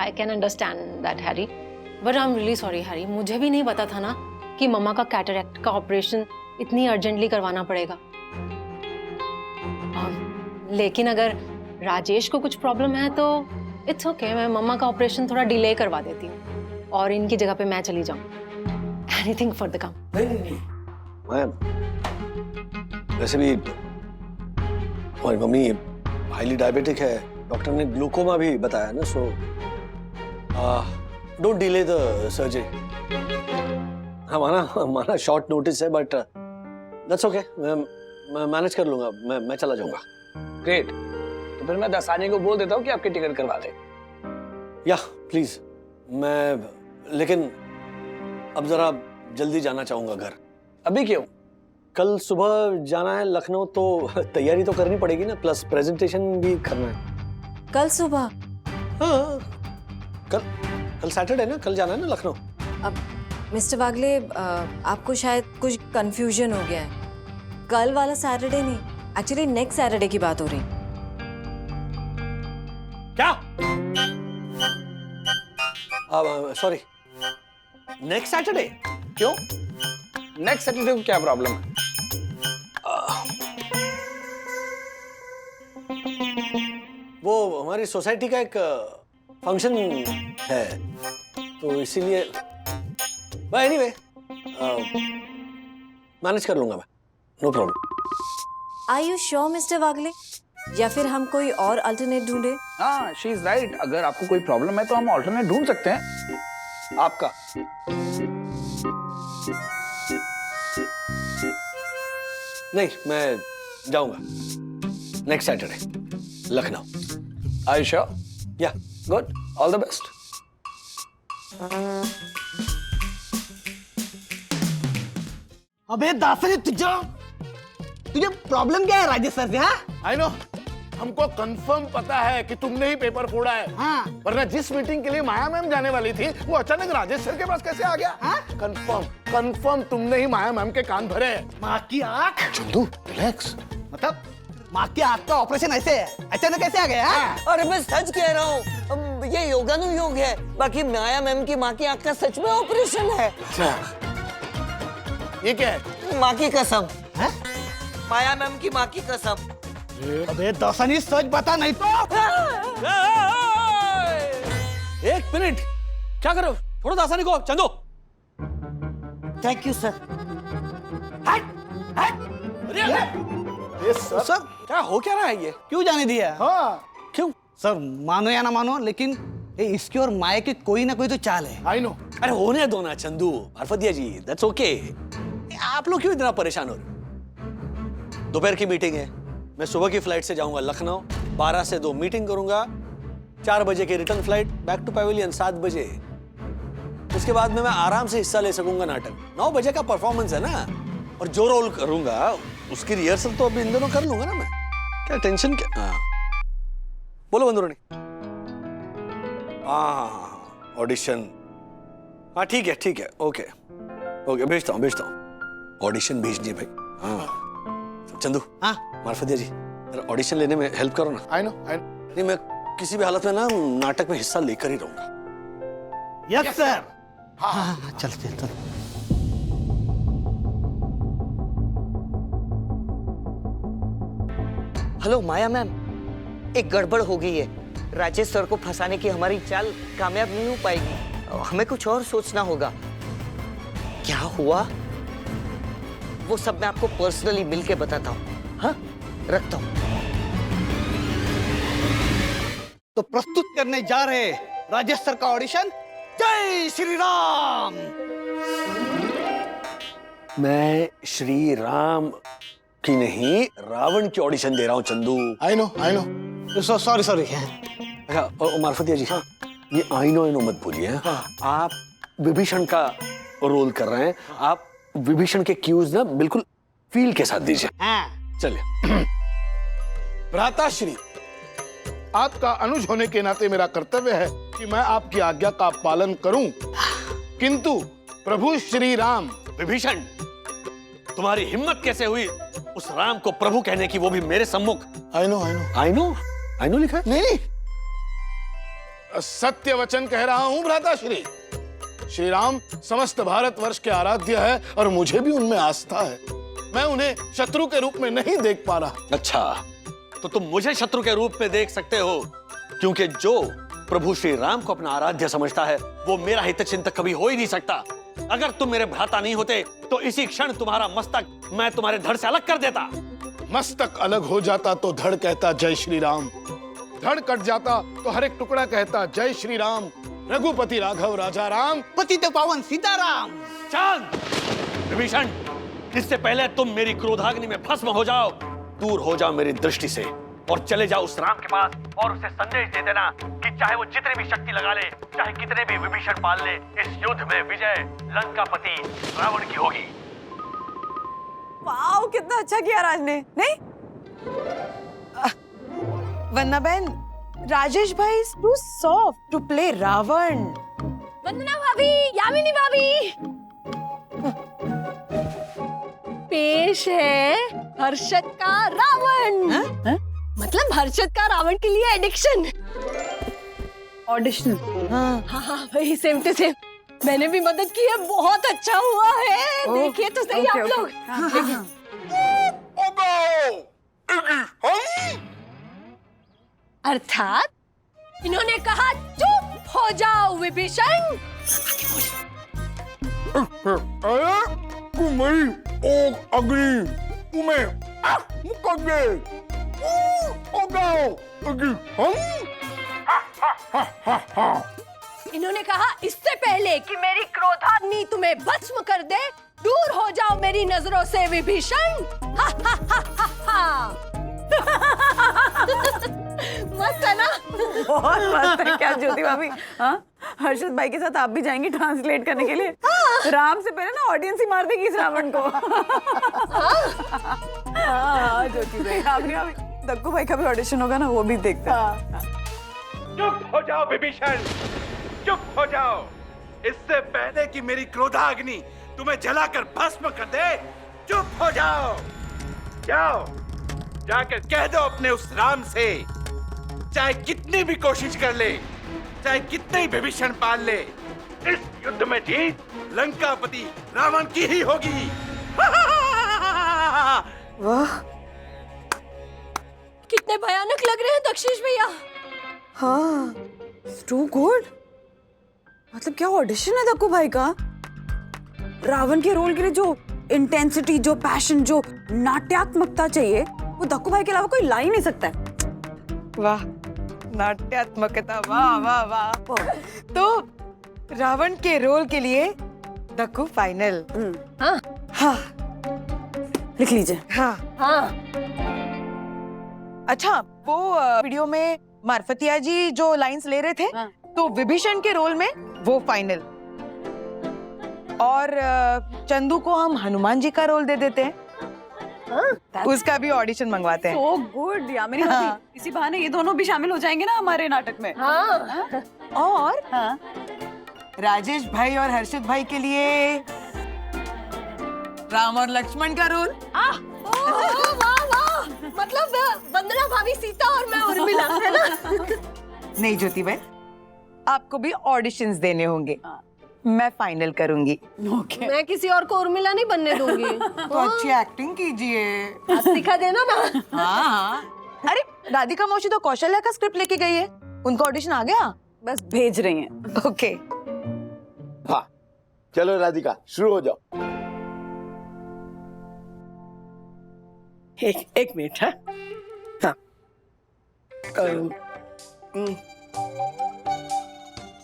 I can understand that Harry, but I am really sorry Harry. मुझे भी नहीं पता था ना कि मम्मा का कैटरैक्ट का ऑपरेशन इतनी अर्जेंटली करवाना पड़ेगा। लेकिन अगर राजेश को कुछ प्रॉब्लम है तो इट्स ओके, मैं मम्मा का ऑपरेशन थोड़ा डिले करवा देती हूँ और इनकी जगह पे मैं चली जाऊँ। एनीथिंग फॉर द काम। नहीं, मैं वैसे भी हमारी मम्मी हाईली डायबिटिक है, डॉक्टर ने ग्लूकोमा भी बताया ना, so don't delay the surgery. हमारा शॉर्ट नोटिस है, बट दैट्स ओके, मैं मैनेज कर लूंगा, मैं चला जाऊंगा। ग्रेट, तो फिर मैं दसानी को बोल देता हूँ कि आपकी टिकट करवा दे। या प्लीज, लेकिन अब जरा जल्दी जाना चाहूंगा घर। अभी क्यों? कल सुबह जाना है लखनऊ, तो तैयारी तो करनी पड़ेगी ना, प्लस प्रेजेंटेशन भी करना है। कल सुबह? हाँ, कल सैटरडे ना, कल जाना है ना लखनऊ। अब मिस्टर वागले, आपको शायद कुछ कंफ्यूजन हो गया है। कल वाला सैटरडे नहीं, एक्चुअली नेक्स्ट सैटरडे की बात हो रही। क्या? Sorry, next Saturday? क्यों? नेक्स्ट सैटरडे को क्या प्रॉब्लम है? वो हमारी सोसाइटी का एक फंक्शन है, तो इसीलिए एनीवे मैनेज कर लूंगा मैं, no problem. Are you sure mister Wagle, या फिर हम कोई और अल्टरनेट ढूंढे? हाँ, शी इज राइट। अगर आपको कोई प्रॉब्लम है तो हम अल्टरनेट ढूंढ सकते हैं। आपका नहीं, मैं जाऊंगा next Saturday Lucknow. Are you sure? Yeah, good, all the best. अबे दासरी, तुझे प्रॉब्लम क्या है राजेश सर से? हाँ, आई नो, हमको कंफर्म पता है कि तुमने ही पेपर फोड़ा है। हाँ। वरना जिस मीटिंग के लिए माया मैम जाने वाली थी, वो अचानक राजेश सर के पास कैसे आ गया? हाँ? कंफर्म तुमने ही माया मैम के कान भरे। माँ की आँख। चंदू, रिलैक्स। मतलब माँ की आँख का ऑपरेशन ऐसे अचानक कैसे आ गया? अरे मैं सच कह रहा हूँ, ये योगानुयोग है, बाकी माया मैम की माँ की आंख का सच में ऑपरेशन है। ये क्या है? माँ की कसम है? माया मैम की माँ की कसम। अबे दसानी सच बता नहीं तो। एक मिनट, क्या करो? छोड़ो दासानी को, Chandu. Thank you sir. Sir क्या हो क्या रहा है ये? क्यों जाने दिया? हाँ क्यों? सर मानो या ना मानो, लेकिन इसकी और माया की कोई ना कोई तो चाल है। I know. अरे होने दो ना चंदू, मार्फतिया जी, दैट्स ओके। आप लोग क्यों इतना परेशान हो रहे? दोपहर की मीटिंग है, मैं सुबह की फ्लाइट से जाऊंगा लखनऊ, 12 से 2 मीटिंग करूंगा, 4 बजे की return flight back to pavilion 7 बजे। उसके बाद में मैं आराम से हिस्सा ले सकूंगा नाटक। 9 बजे का परफॉर्मेंस है ना, और जो रोल करूंगा उसकी रिहर्सल तो अभी इन दोनों कर लूंगा ना मैं। क्या टेंशन क्या? बोलो बंदूरानी। हाँ, ऑडिशन। हाँ ठीक है, ओके, भेजता हूँ। ऑडिशन भेजनी है भाई। हाँ चंदू। हाँ मार्फतिया जी, ऑडिशन लेने में हेल्प करो ना। I know. नहीं, मैं किसी भी हालत में ना नाटक में हिस्सा लेकर ही रहूंगा। Yes sir. हाँ चलते। हेलो माया मैम, एक गड़बड़ हो गई है। राजेश सर को फंसाने की हमारी चाल कामयाब नहीं हो पाएगी। हमें कुछ और सोचना होगा। क्या हुआ वो सब मैं आपको पर्सनली मिलके बताता हूँ। हाँ, रखता हूँ। तो प्रस्तुत करने जा रहे राजेश सर का ऑडिशन। जय श्री राम। मैं श्री राम की नहीं, रावण की ऑडिशन दे रहा हूँ चंदू। I know. सॉरी। अच्छा मार्फतिया जी, हाँ, ये आई नो मत भूलिए। हाँ। आप विभीषण का रोल कर रहे हैं, आप विभीषण के क्यूज ना बिल्कुल फील के साथ दीजिए। हाँ। चलिए। भ्राताश्री, आपका अनुज होने के नाते मेरा कर्तव्य है कि मैं आपकी आज्ञा का पालन करूं, किंतु प्रभु श्री राम। विभीषण, तुम्हारी हिम्मत कैसे हुई उस राम को प्रभु कहने की, वो भी मेरे सम्मुख? आई नो लिखा है? नहीं, सत्य वचन कह रहा हूं भ्राताश्री। श्री राम समस्त भारतवर्ष के आराध्य है और मुझे भी उनमें आस्था है। मैं उन्हें शत्रु के रूप में नहीं देख पा रहा। अच्छा, तो तुम मुझे शत्रु के रूप में देख सकते हो, क्योंकि जो प्रभु श्री राम को अपना आराध्य समझता है वो मेरा हितचिंतक कभी हो ही नहीं सकता। अगर तुम मेरे भ्राता नहीं होते तो इसी क्षण तुम्हारा मस्तक मैं तुम्हारे धड़ से अलग कर देता। मस्तक अलग हो जाता तो धड़ कहता जय श्री राम, धड़ कट जाता तो हर एक टुकड़ा कहता जय श्री राम। रघुपति राघव राजा राम, पतित पावन सीताराम। चांद, विभीषण, इससे पहले तुम मेरी क्रोधाग्नि में भस्म हो जाओ, दूर हो जाओ मेरी दृष्टि से और चले जाओ उस राम के पास और उसे संदेश दे देना कि चाहे वो जितनी भी शक्ति लगा ले, चाहे कितने भी विभीषण पाल ले, इस युद्ध में विजय लंकापति रावण की होगी। वाओ, कितना अच्छा किया राज ने, नहीं? वंदना बहन, राजेश भाई is too soft to play Ravan. Vandana भाभी, यामिनी भाभी, पेश है हर्षद का रावण। मतलब हर्षद का रावण के लिए एडिक्शन। ऑडिशन? हाँ, वही सेम टू सेम। मैंने भी मदद की है, बहुत अच्छा हुआ है। देखिए तो सही आप लोग। अर्थात इन्होंने कहा चुप हो जाओ विभीषण। इन्होंने कहा इससे पहले कि मेरी क्रोधाग्नि तुम्हें भस्म कर दे, दूर हो जाओ मेरी नजरों से विभीषण। मस्त है ना? बहुत मस्त है। क्या ज्योति भाभी, हाँ, हर्षद भाई के साथ आप भी जाएंगी ट्रांसलेट करने के लिए? राम से पहले ना ऑडियंस ही मार देगी इस रावण को। हाँ ज्योति भाई, भाभी, दक्कू भाई का भी ऑडिशन होगा ना, वो भी देखते हैं। चुप हो जाओ विभीषण, चुप हो जाओ। इससे पहले कि मेरी क्रोधाग्नि तुम्हें जलाकर भस्म कर दे, चुप हो जाओ। जाओ, जाकर कह दो अपने उस राम से, चाहे कितनी भी कोशिश कर ले, चाहे कितने ही विभीषण पाल ले, इस युद्ध में जीत लंकापति रावण की ही होगी। वाह, कितने भयानक लग रहे हैं दक्षिश भैया। हाँ, टू गुड। मतलब क्या ऑडिशन है दक्कू भाई का? रावण के रोल के लिए जो इंटेंसिटी, जो पैशन, जो नाट्यात्मकता चाहिए, वो दक्कू भाई के अलावा कोई ला ही नहीं सकता है। वाह, नाट्यात्मकता, वाह वाह वाह। तो रावण के रोल के लिए दक्कू फाइनल। हाँ हाँ, लिख लीजिए। हाँ हाँ। अच्छा, वो वीडियो में मार्फतिया जी जो लाइंस ले रहे थे, तो विभीषण के रोल में वो फाइनल, और चंदू को हम हनुमान जी का रोल दे देते हैं। उसका भी ऑडिशन मंगवाते हैं। So good, या मेरी होती। इसी बहाने ये दोनों भी शामिल हो जाएंगे ना हमारे नाटक में। हाँ। और राजेश भाई और हर्षित भाई के लिए राम और लक्ष्मण का रोल। वाह वाह, मतलब वंदना भाभी सीता और मैं उर्मिला, है ना? नहीं ज्योति भाई, आपको भी ऑडिशंस देने होंगे। मैं फाइनल करूंगी। मैं किसी और को उर्मिला नहीं बनने दूंगी। तो अच्छी एक्टिंग कीजिए। आप सिखा देना ना। हाँ हाँ। अरे राधिका मौसी तो कौशल्या का स्क्रिप्ट लेके गई है, उनका ऑडिशन आ गया? बस भेज रही हैं। ओके। हाँ, चलो राधिका शुरू हो जाओ। एक मिनट। हाँ हाँ,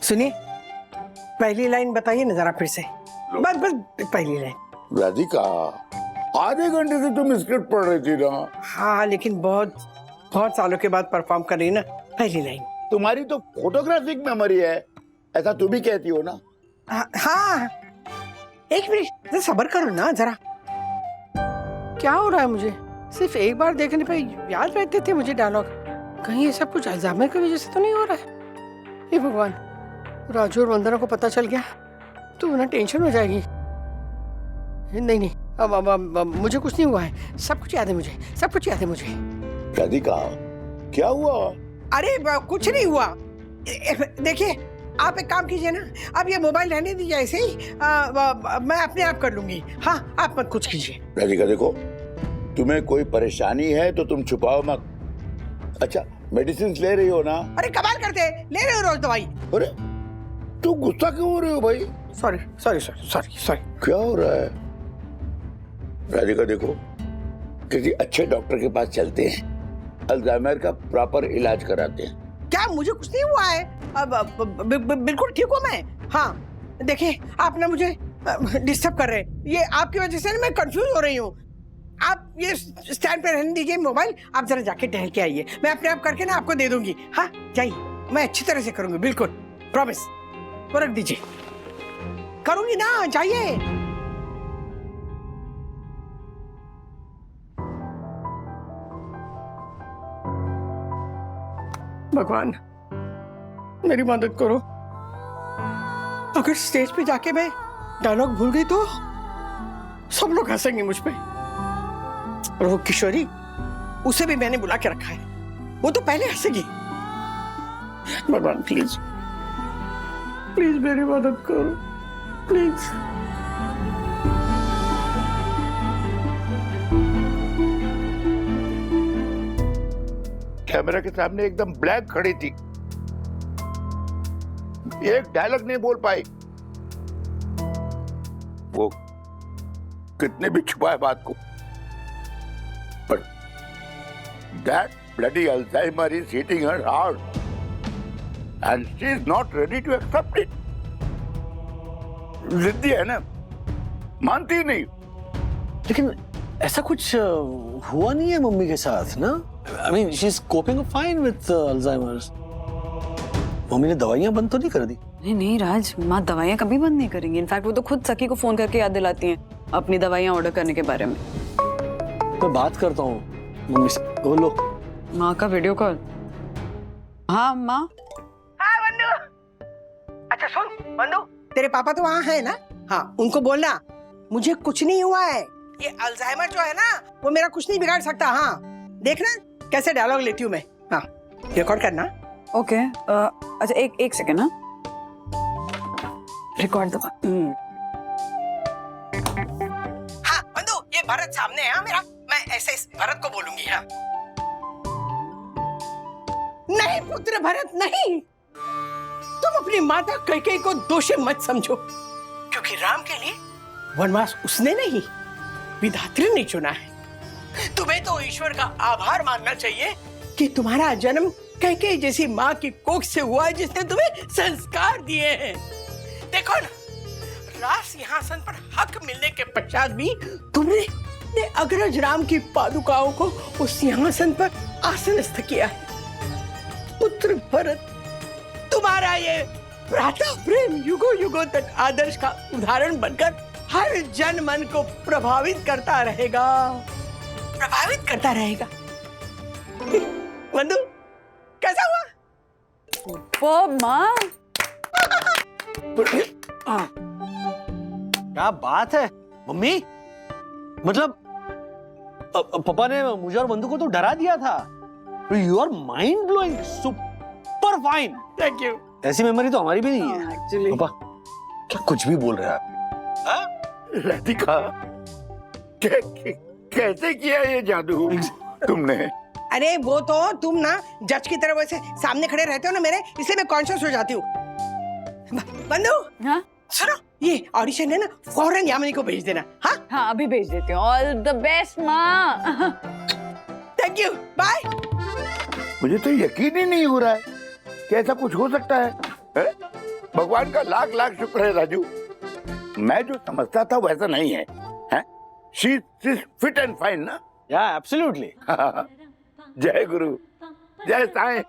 सुनिए, पहली लाइन बताइए ना जरा फिर से। बस बस पहली लाइन। राधिका, आधे घंटे से तुम स्क्रिप्ट पढ़ रही थी ना। हाँ, लेकिन बहुत बहुत सालों के बाद परफॉर्म कर रही ना। पहली लाइन। तुम्हारी तो फोटोग्राफिक मेमोरी है, ऐसा तुम भी कहती हो ना। हाँ, एक मिनट सब्र करो ना जरा। क्या हो रहा है मुझे? सिर्फ एक बार देखने पे याद रहते थे मुझे डायलॉग। कहीं ये सब कुछ अल्जाइमर की वजह से तो नहीं हो रहा है? हे भगवान, राजू और वंदना को पता चल गया तो उन्हें टेंशन हो जाएगी। नहीं नहीं, अब मुझे कुछ नहीं हुआ है, सब कुछ याद है मुझे, सब कुछ याद है मुझे। राधिका, क्या हुआ? अरे कुछ नहीं हुआ। देखिए, आप एक काम कीजिए ना, आप ये मोबाइल रहने दीजिए ऐसे ही, मैं अपने आप कर लूंगी। हाँ, आप मत कुछ कीजिए। राधिका देखो, तुम्हें कोई परेशानी है तो तुम छुपाओ मत। अच्छा, मेडिसिन ले रही हो ना? अरे कमाल करते, ले रहे हो रोज दवाई। अरे तू गुस्सा क्यों हो रहे हो भाई? Sorry sorry sorry sorry sorry. क्या हो रहा है? राधिका देखो, किसी अच्छे डॉक्टर के पास चलते हैं, अल्जाइमर का प्रॉपर इलाज कराते हैं। क्या मुझे कुछ नहीं हुआ है? बिल्कुल ठीक हूँ मैं। हाँ, देखिए आप ना मुझे डिस्टर्ब कर रहे हैं, ये आपकी वजह से ना मैं कंफ्यूज हो रही हूँ। आप ये स्टैंड पे रहने दीजिए मोबाइल, आप जरा जाके टहल के आइए, मैं अपने आप करके ना आपको दे दूंगी। हाँ जाइए, मैं अच्छी तरह से करूंगी, बिल्कुल प्रॉमिस। वो रख दीजिए, करूंगी ना, जाइए। भगवान मेरी मदद करो, अगर स्टेज पे जाके मैं डायलॉग भूल गई तो सब लोग हंसेंगे मुझ पे। और वो किशोरी, उसे भी मैंने बुला के रखा है, वो तो पहले हंसेगी। भगवान प्लीज प्लीज मेरी मदद करो, प्लीज। कैमरा के सामने एकदम ब्लैंक खड़ी थी, एक डायलॉग नहीं बोल पाई। वो कितने भी छुपाए बात को, but that bloody Alzheimer is hitting her hard and she is not ready to accept it. जिद्दी है ना, मानती ही नहीं। लेकिन ऐसा कुछ हुआ नहीं है मम्मी के साथ ना? I mean, she's coping fine with Alzheimer's. Mummy ने दवाइयां बंद तो नहीं कर दी? नहीं नहीं राज, माँ दवाइयाँ कभी बंद नहीं करेंगी। इनफैक्ट वो तो खुद सखी को फोन करके याद दिलाती हैं अपनी दवाइयाँ ऑर्डर करने के बारे में। मैं बात करता हूँ मम्मी से। बोलो। माँ का वीडियो कॉल। हाँ माँ। हाँ बंदू। अच्छा सुन बंदू, तेरे पापा तो वहाँ है ना? हाँ, उनको बोलना मुझे कुछ नहीं हुआ है, ये अल्जाइमर जो है ना वो मेरा कुछ नहीं बिगाड़ सकता। हाँ देखना कैसे डायलॉग लेती हूँ मैं। हाँ रिकॉर्ड करना। ओके अच्छा एक सेकेंड ना, रिकॉर्ड दबा। हाँ बंधु, ये भरत सामने है मेरा, मैं ऐसे इस भरत को बोलूंगी। हाँ नहीं पुत्र भरत नहीं, तुम अपनी माता कैकेयी को दोषी मत समझो, क्योंकि राम के लिए वनवास उसने नहीं, विधात्री ने चुना है। तुम्हें तो ईश्वर का आभार मानना चाहिए कि तुम्हारा जन्म कैकेयी जैसी माँ की कोख से हुआ है, जिसने तुम्हें संस्कार दिए हैं। देखो ना, राज सिंहासन पर हक मिलने के पश्चात भी तुमने अग्रज राम की पादुकाओं को उस सिंहासन पर आसनस्थ किया है। पुत्र भरत, तुम्हारा ये भ्राता प्रेम युगों युगों तक आदर्श का उदाहरण बनकर हर जन मन को प्रभावित करता रहेगा, प्रभावित करता रहेगा। बंधु कैसा हुआ? वो माँ क्या बात है मम्मी, मतलब पापा ने मुझे और बंधु को तो डरा दिया था। You are mind blowing, super fine. Thank you. ऐसी मेमोरी तो हमारी भी नहीं है एक्चुअली। पापा क्या कुछ भी बोल रहे हैं आप? राधिका, कैसे किया ये जादू तुमने? अरे वो तो तुम ना जज की तरह वैसे सामने खड़े रहते हो ना मेरे, इसलिए मैं कॉन्शियस हो जाती हूँ। बंधु हाँ? सुनो, ये ऑडिशन है ना, फौरन यामिनी को भेज देना। हाँ हाँ अभी भेज देती हूँ। ऑल द बेस्ट माँ। Thank you, bye. मुझे तो यकीन ही नहीं हो रहा है कि ऐसा कुछ हो सकता है? भगवान का लाख लाख शुक्र है राजू, मैं जो समझता था वैसा नहीं है। She is fit and fine ना? या एब्सोल्युटली। जय गुरु, जय साईं,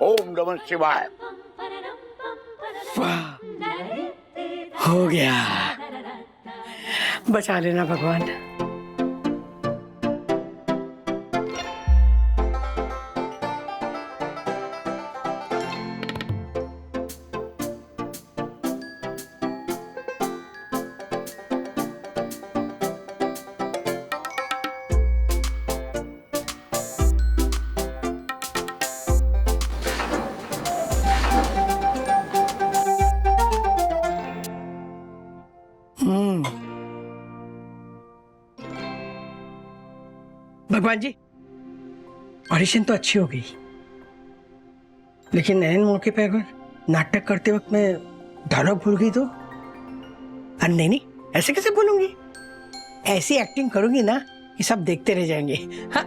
ओम नमः शिवाय। हो गया, बचा लेना भगवान। भगवान जी, ऑडिशन तो अच्छी हो गई, लेकिन ऐन मौके पे अगर नाटक करते वक्त मैं डायलॉग भूल गई तो? अरे नहीं नहीं, ऐसे कैसे बोलूंगी? ऐसी एक्टिंग करूंगी ना कि सब देखते रह जाएंगे। हाँ?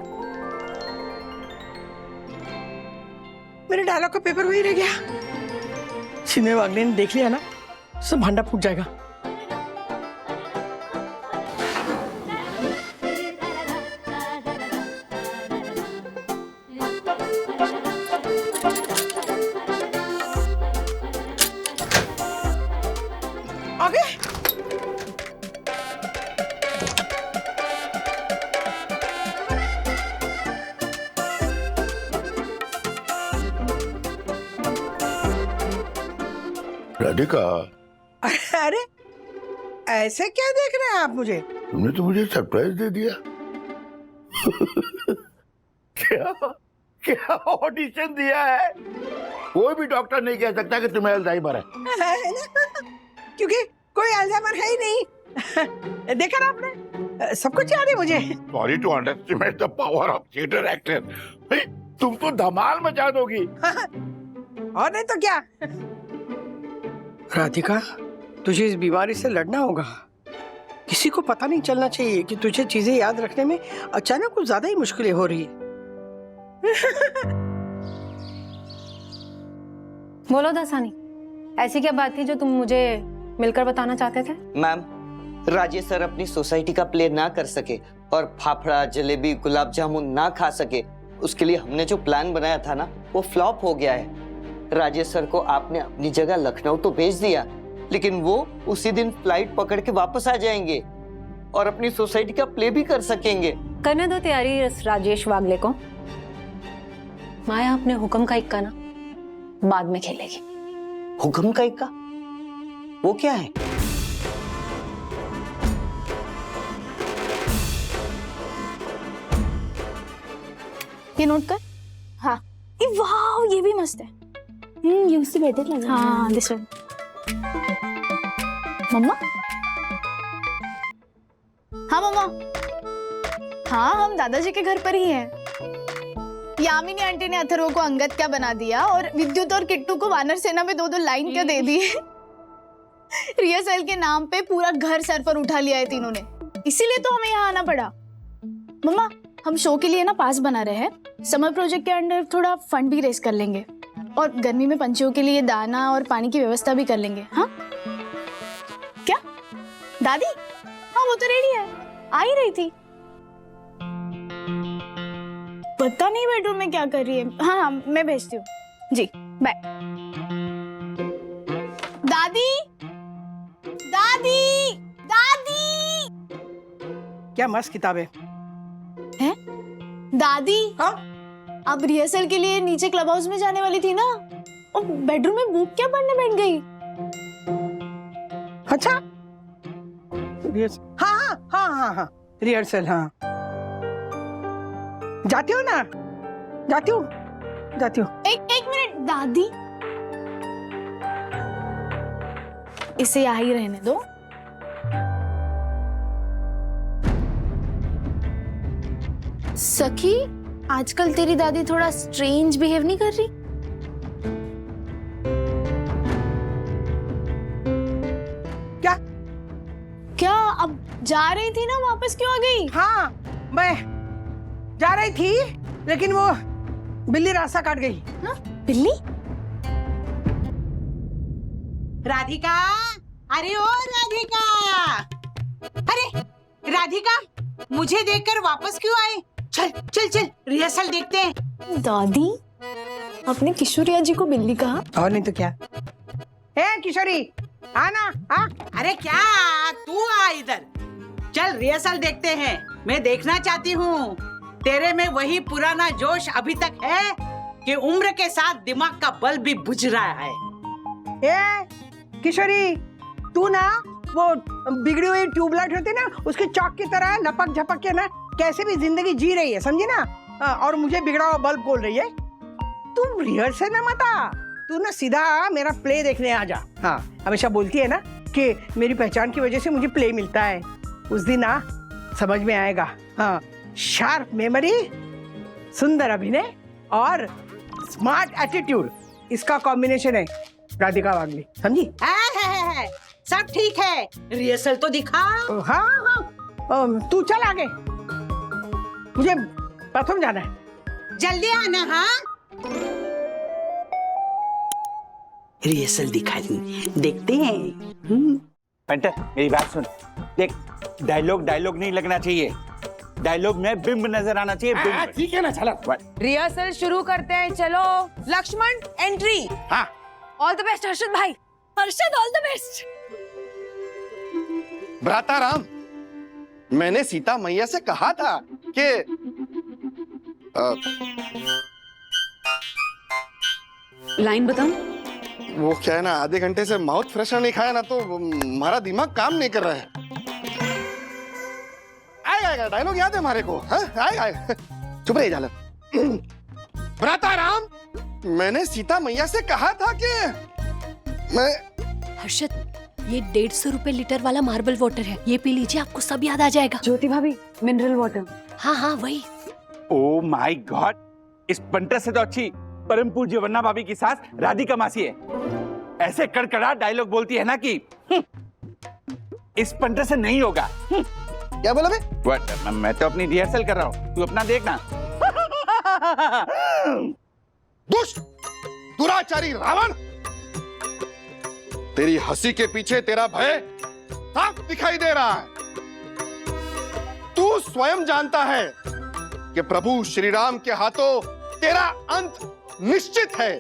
मेरे डायलॉग का पेपर वही रह गया। सिने वागले ने देख लिया ना, सब भांडा फूट जाएगा। राधिका, अरे ऐसे क्या देख रहे हैं आप मुझे? तुमने तो मुझे सरप्राइज दे दिया। क्या क्या ऑडिशन दिया है? कोई भी डॉक्टर नहीं कह सकता कि तुम्हें अल्जाइमर है। क्योंकि कोई अल्जाइमर है ही नहीं। देखा ना आपने, सब कुछ याद है मुझे। Sorry to underestimate the power of theatre actor. तुम तो धमाल मचा दोगी। और नहीं तो क्या। राधिका, तुझे इस बीमारी से लड़ना होगा। किसी को पता नहीं चलना चाहिए कि तुझे चीजें याद रखने में अचानक कुछ ज्यादा ही मुश्किलें हो रही है। बोलो दासानी, ऐसी क्या बात थी जो तुम मुझे मिलकर बताना चाहते थे? मैम, राजेश सर अपनी सोसाइटी का प्ले ना कर सके और फाफड़ा, जलेबी, गुलाब जामुन ना खा सके, उसके लिए हमने जो प्लान बनाया था ना, वो फ्लॉप हो गया है। राजेश सर को आपने अपनी जगह लखनऊ तो भेज दिया, लेकिन वो उसी दिन फ्लाइट पकड़ के वापस आ जाएंगे और अपनी सोसाइटी का प्ले भी कर सकेंगे। करने दो तैयारी इस राजेश वागले को। माया अपने हुक्म का इक्का ना बाद में खेलेगी। हुक्म का इक्का? वो क्या है? ये नोट कर। हाँ, वाह, ये भी मस्त है। ये उससे बेटर लग रहा है। हाँ, दिस वन। मम्मा? हाँ मम्मा। हाँ, हम दादाजी के घर पर ही हैं। यामिनी आंटी ने अथर्व को अंगद क्या बना दिया और विद्युत और किट्टू को वानर सेना में 2-2 लाइन क्या दे दी। रिहर्सल के नाम पे पूरा घर सर पर उठा लिया है तीनों ने, इसीलिए तो हमें यहाँ आना पड़ा। मम्मा, हम शो के लिए ना पास बना रहे हैं, समर प्रोजेक्ट के अंडर थोड़ा फंड भी रेस कर लेंगे और गर्मी में पंछियों के लिए दाना और पानी की व्यवस्था भी कर लेंगे। हाँ क्या दादी? हाँ वो तो रेडी है, आ ही रही थी। पता नहीं बेडरूम में क्या कर रही है। हाँ हाँ मैं भेजती हूँ जी, बाय। दादी दादी दादी। क्या मस्त किताब है। हैं? दादी हाँ? अब रिहर्सल के लिए नीचे क्लब हाउस में जाने वाली थी ना, और बेडरूम में बुक क्या पढ़ने बैठ गई। अच्छा हाँ हाँ हाँ हाँ रिहर्सल। हाँ जाती हो ना? जाती हूँ। एक मिनट दादी, इसे यहाँ ही रहने दो। सखी, आजकल तेरी दादी थोड़ा स्ट्रेंज बिहेव नहीं कर रही? क्या अब जा रही थी ना, वापस क्यों आ गई? हाँ मैं जा रही थी, लेकिन वो बिल्ली रास्ता काट गई। हाँ? बिल्ली? राधिका, अरे ओ राधिका, अरे राधिका, मुझे देखकर वापस क्यों आई? चल चल चल रिहर्सल देखते हैं। दादी, आपने किशोरिया जी को बिल्ली कहा? और नहीं तो क्या। ए किशोरी, आना। हाँ अरे क्या, तू आ इधर, चल रिहर्सल देखते हैं। मैं देखना चाहती हूँ तेरे में वही पुराना जोश अभी तक है कि उम्र के साथ दिमाग का बल्ब भी बुझ रहा है। ए किशोरी, तू ना वो बिगड़ी हुई ट्यूबलाइट होती ना, उसके चौक की तरह लपक झपक के ना कैसे भी जिंदगी जी रही है, समझी ना? और मुझे बिगड़ा हुआ बल्ब बोल रही है। तू रिहर्सल में मत आ, तू ना सीधा मेरा प्ले देखने आ जा। हाँ हमेशा बोलती है ना कि मेरी पहचान की वजह से मुझे प्ले मिलता है, उस दिन ना समझ में आएगा। हाँ, शार्प मेमोरी, सुंदर अभिनय और स्मार्ट एटीट्यूड, इसका कॉम्बिनेशन है राधिका वागले, समझी? है। सब ठीक है, रिहर्सल तो दिखा। हाँ हाँ तू चल आगे, मुझे बाथरूम जाना है। जल्दी आना। हाँ रिहर्सल दिखा देखते हैं। पेंटर मेरी बात सुन, देख डायलॉग नहीं लगना चाहिए, डायलॉग में बिंब नजर आना चाहिए। बिंब। ठीक है ना, चलो रिहर्सल शुरू करते हैं। चलो लक्ष्मण, एंट्री। हाँ ऑल द बेस्ट हर्षद भाई। Harshad all the best. भ्राता राम, मैंने सीता मैया से कहा था कि लाइन बताऊं? वो क्या है ना, आधे घंटे से माउथ फ्रेशनर नहीं खाया ना, तो हमारा दिमाग काम नहीं कर रहा है। आएगा डायलॉग याद है हमारे को? आएगा। चुप रही झालर। भ्राता राम, मैंने सीता मैया से कहा था कि मैं। हर्षद, ये 150 रुपए लीटर वाला मार्बल वाटर है, ये पी लीजिए, आपको सब याद आ जाएगा। ज्योति भाभी, मिनरल वाटर। हाँ हाँ वही। ओ माय गॉड, इस पंटर से तो अच्छी परम पूज्य वन्ना भाभी की सास राधिका मासी है। ऐसे कड़कड़ा डायलॉग बोलती है ना कि इस पंटर से नहीं होगा। क्या बोला बे? मैं तो अपनी रिहर्सल कर रहा हूँ, तू अपना देखना। दुष्ट, दुराचारी रावण, तेरी हंसी के पीछे तेरा भय साफ दिखाई दे रहा है। तू स्वयं जानता है कि प्रभु श्री राम के हाथों तेरा अंत निश्चित है,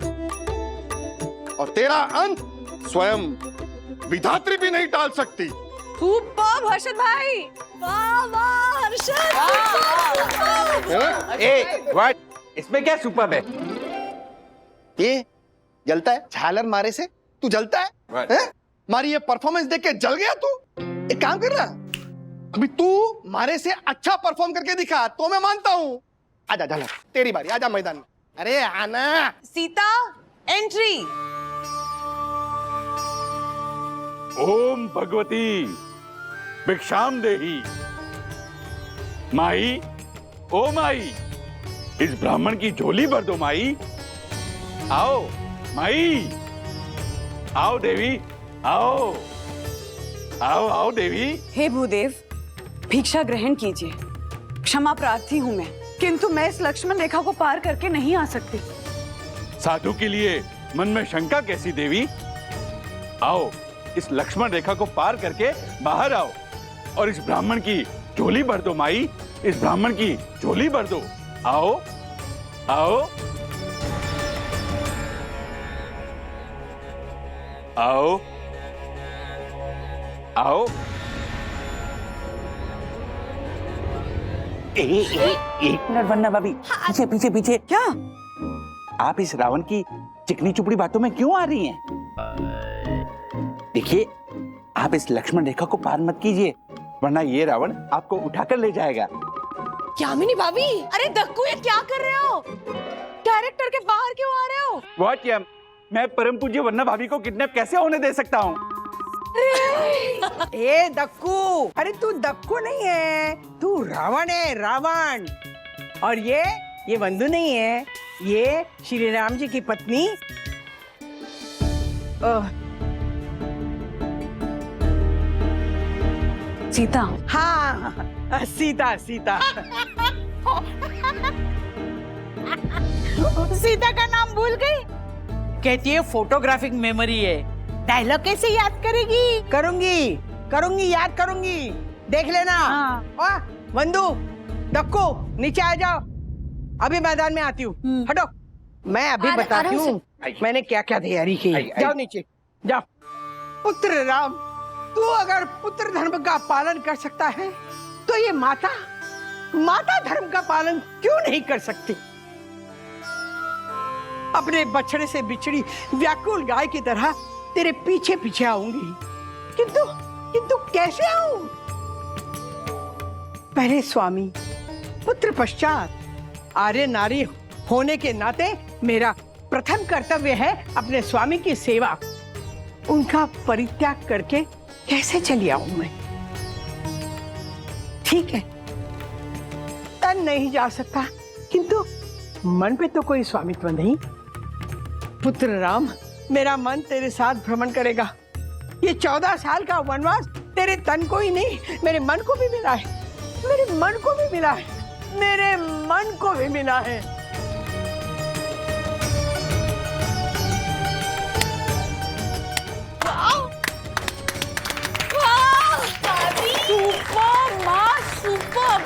और तेरा अंत स्वयं विधात्री भी नहीं टाल सकती। सुपर्ब हर्षद भाई, वाह वाह हर्षद। व्हाट, इसमें क्या सुपर्ब है? ये जलता है झालर मारे से? तू जलता है? मारी ये परफॉर्मेंस देख के जल गया तू? एक काम कर रहा, अभी तू मारे से अच्छा परफॉर्म करके दिखा तो मैं मानता हूँ। आजा झालर, तेरी बारी, आजा मैदान में। अरे आना। सीता एंट्री। ओम भगवती भिक्षाम देही। माई, ओ माई, इस ब्राह्मण की झोली भर दो माई। आओ माई, आओ देवी, आओ आओ आओ देवी। हे भूदेव, भिक्षा ग्रहण कीजिए। क्षमा प्रार्थी हूँ मैं, किंतु मैं इस लक्ष्मण रेखा को पार करके नहीं आ सकती। साधु के लिए मन में शंका कैसी देवी? आओ, इस लक्ष्मण रेखा को पार करके बाहर आओ और इस ब्राह्मण की झोली भर दो माई। इस ब्राह्मण की झोली भर दो। आओ आओ आओ आओ। एक मिनट वन्ना भाभी, पीछे पीछे पीछे। क्या आप इस रावण की चिकनी चुपड़ी बातों में क्यों आ रही हैं? देखिए, आप इस लक्ष्मण रेखा को पार मत कीजिए, वरना ये रावण आपको उठाकर ले जाएगा। यामिनी भाभी, अरे दक्कू ये क्या कर रहे हो? कैरेक्टर के बाहर क्यों आ रहे हो? व्हाट या मैं परम पूज्य वन्ना भाभी को किडनैप कैसे होने दे सकता हूँ? ए दक्कू, अरे तू दक्कू नहीं है, तू रावण है, रावण। और ये बंधु नहीं है, ये श्री राम जी की पत्नी सीता। हाँ, सीता सीता। सीता का नाम भूल गई? कहती है फोटोग्राफिक मेमोरी है, डायलॉग कैसे याद करेगी? करूंगी करूंगी, याद करूंगी, देख लेना। हाँ। बंधु, दक्कू, नीचे आ जाओ, अभी मैदान में आती हूँ। हटो, मैं अभी बताती हूँ मैंने क्या क्या तैयारी की। जाओ नीचे जाओ। पुत्र राम, तू अगर पुत्र धर्म का पालन कर सकता है तो ये माता धर्म का पालन क्यों नहीं कर सकती? अपने बछड़े से बिछड़ी व्याकुल गाय की तरह तेरे पीछे पीछे आऊंगी, किंतु कैसे आऊं? पहले स्वामी, पुत्र पश्चात आर्य नारी होने के नाते मेरा प्रथम कर्तव्य है अपने स्वामी की सेवा। उनका परित्याग करके कैसे चली आऊं मैं? ठीक है, तन नहीं जा सकता, किंतु मन पे तो कोई स्वामित्व नहीं। पुत्र राम, मेरा मन तेरे साथ भ्रमण करेगा। ये 14 साल का वनवास तेरे तन को ही नहीं, मेरे मन को भी मिला है, मेरे मन को भी मिला है, मेरे मन को भी मिला है। सुपर माँ, सुपर।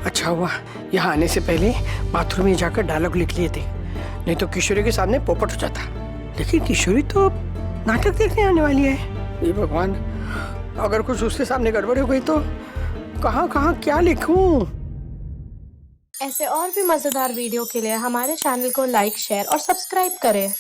अच्छा हुआ यहाँ आने से पहले बाथरूम में जाकर डायलॉग लिख लिए थे, नहीं तो किशोरी के सामने पोपट हो जाता। लेकिन किशोरी तो नाटक देखने आने वाली है। ये भगवान, अगर कुछ उसके सामने गड़बड़ हो गई तो कहाँ कहाँ क्या लिखूं? ऐसे और भी मजेदार वीडियो के लिए हमारे चैनल को लाइक, शेयर और सब्सक्राइब करें।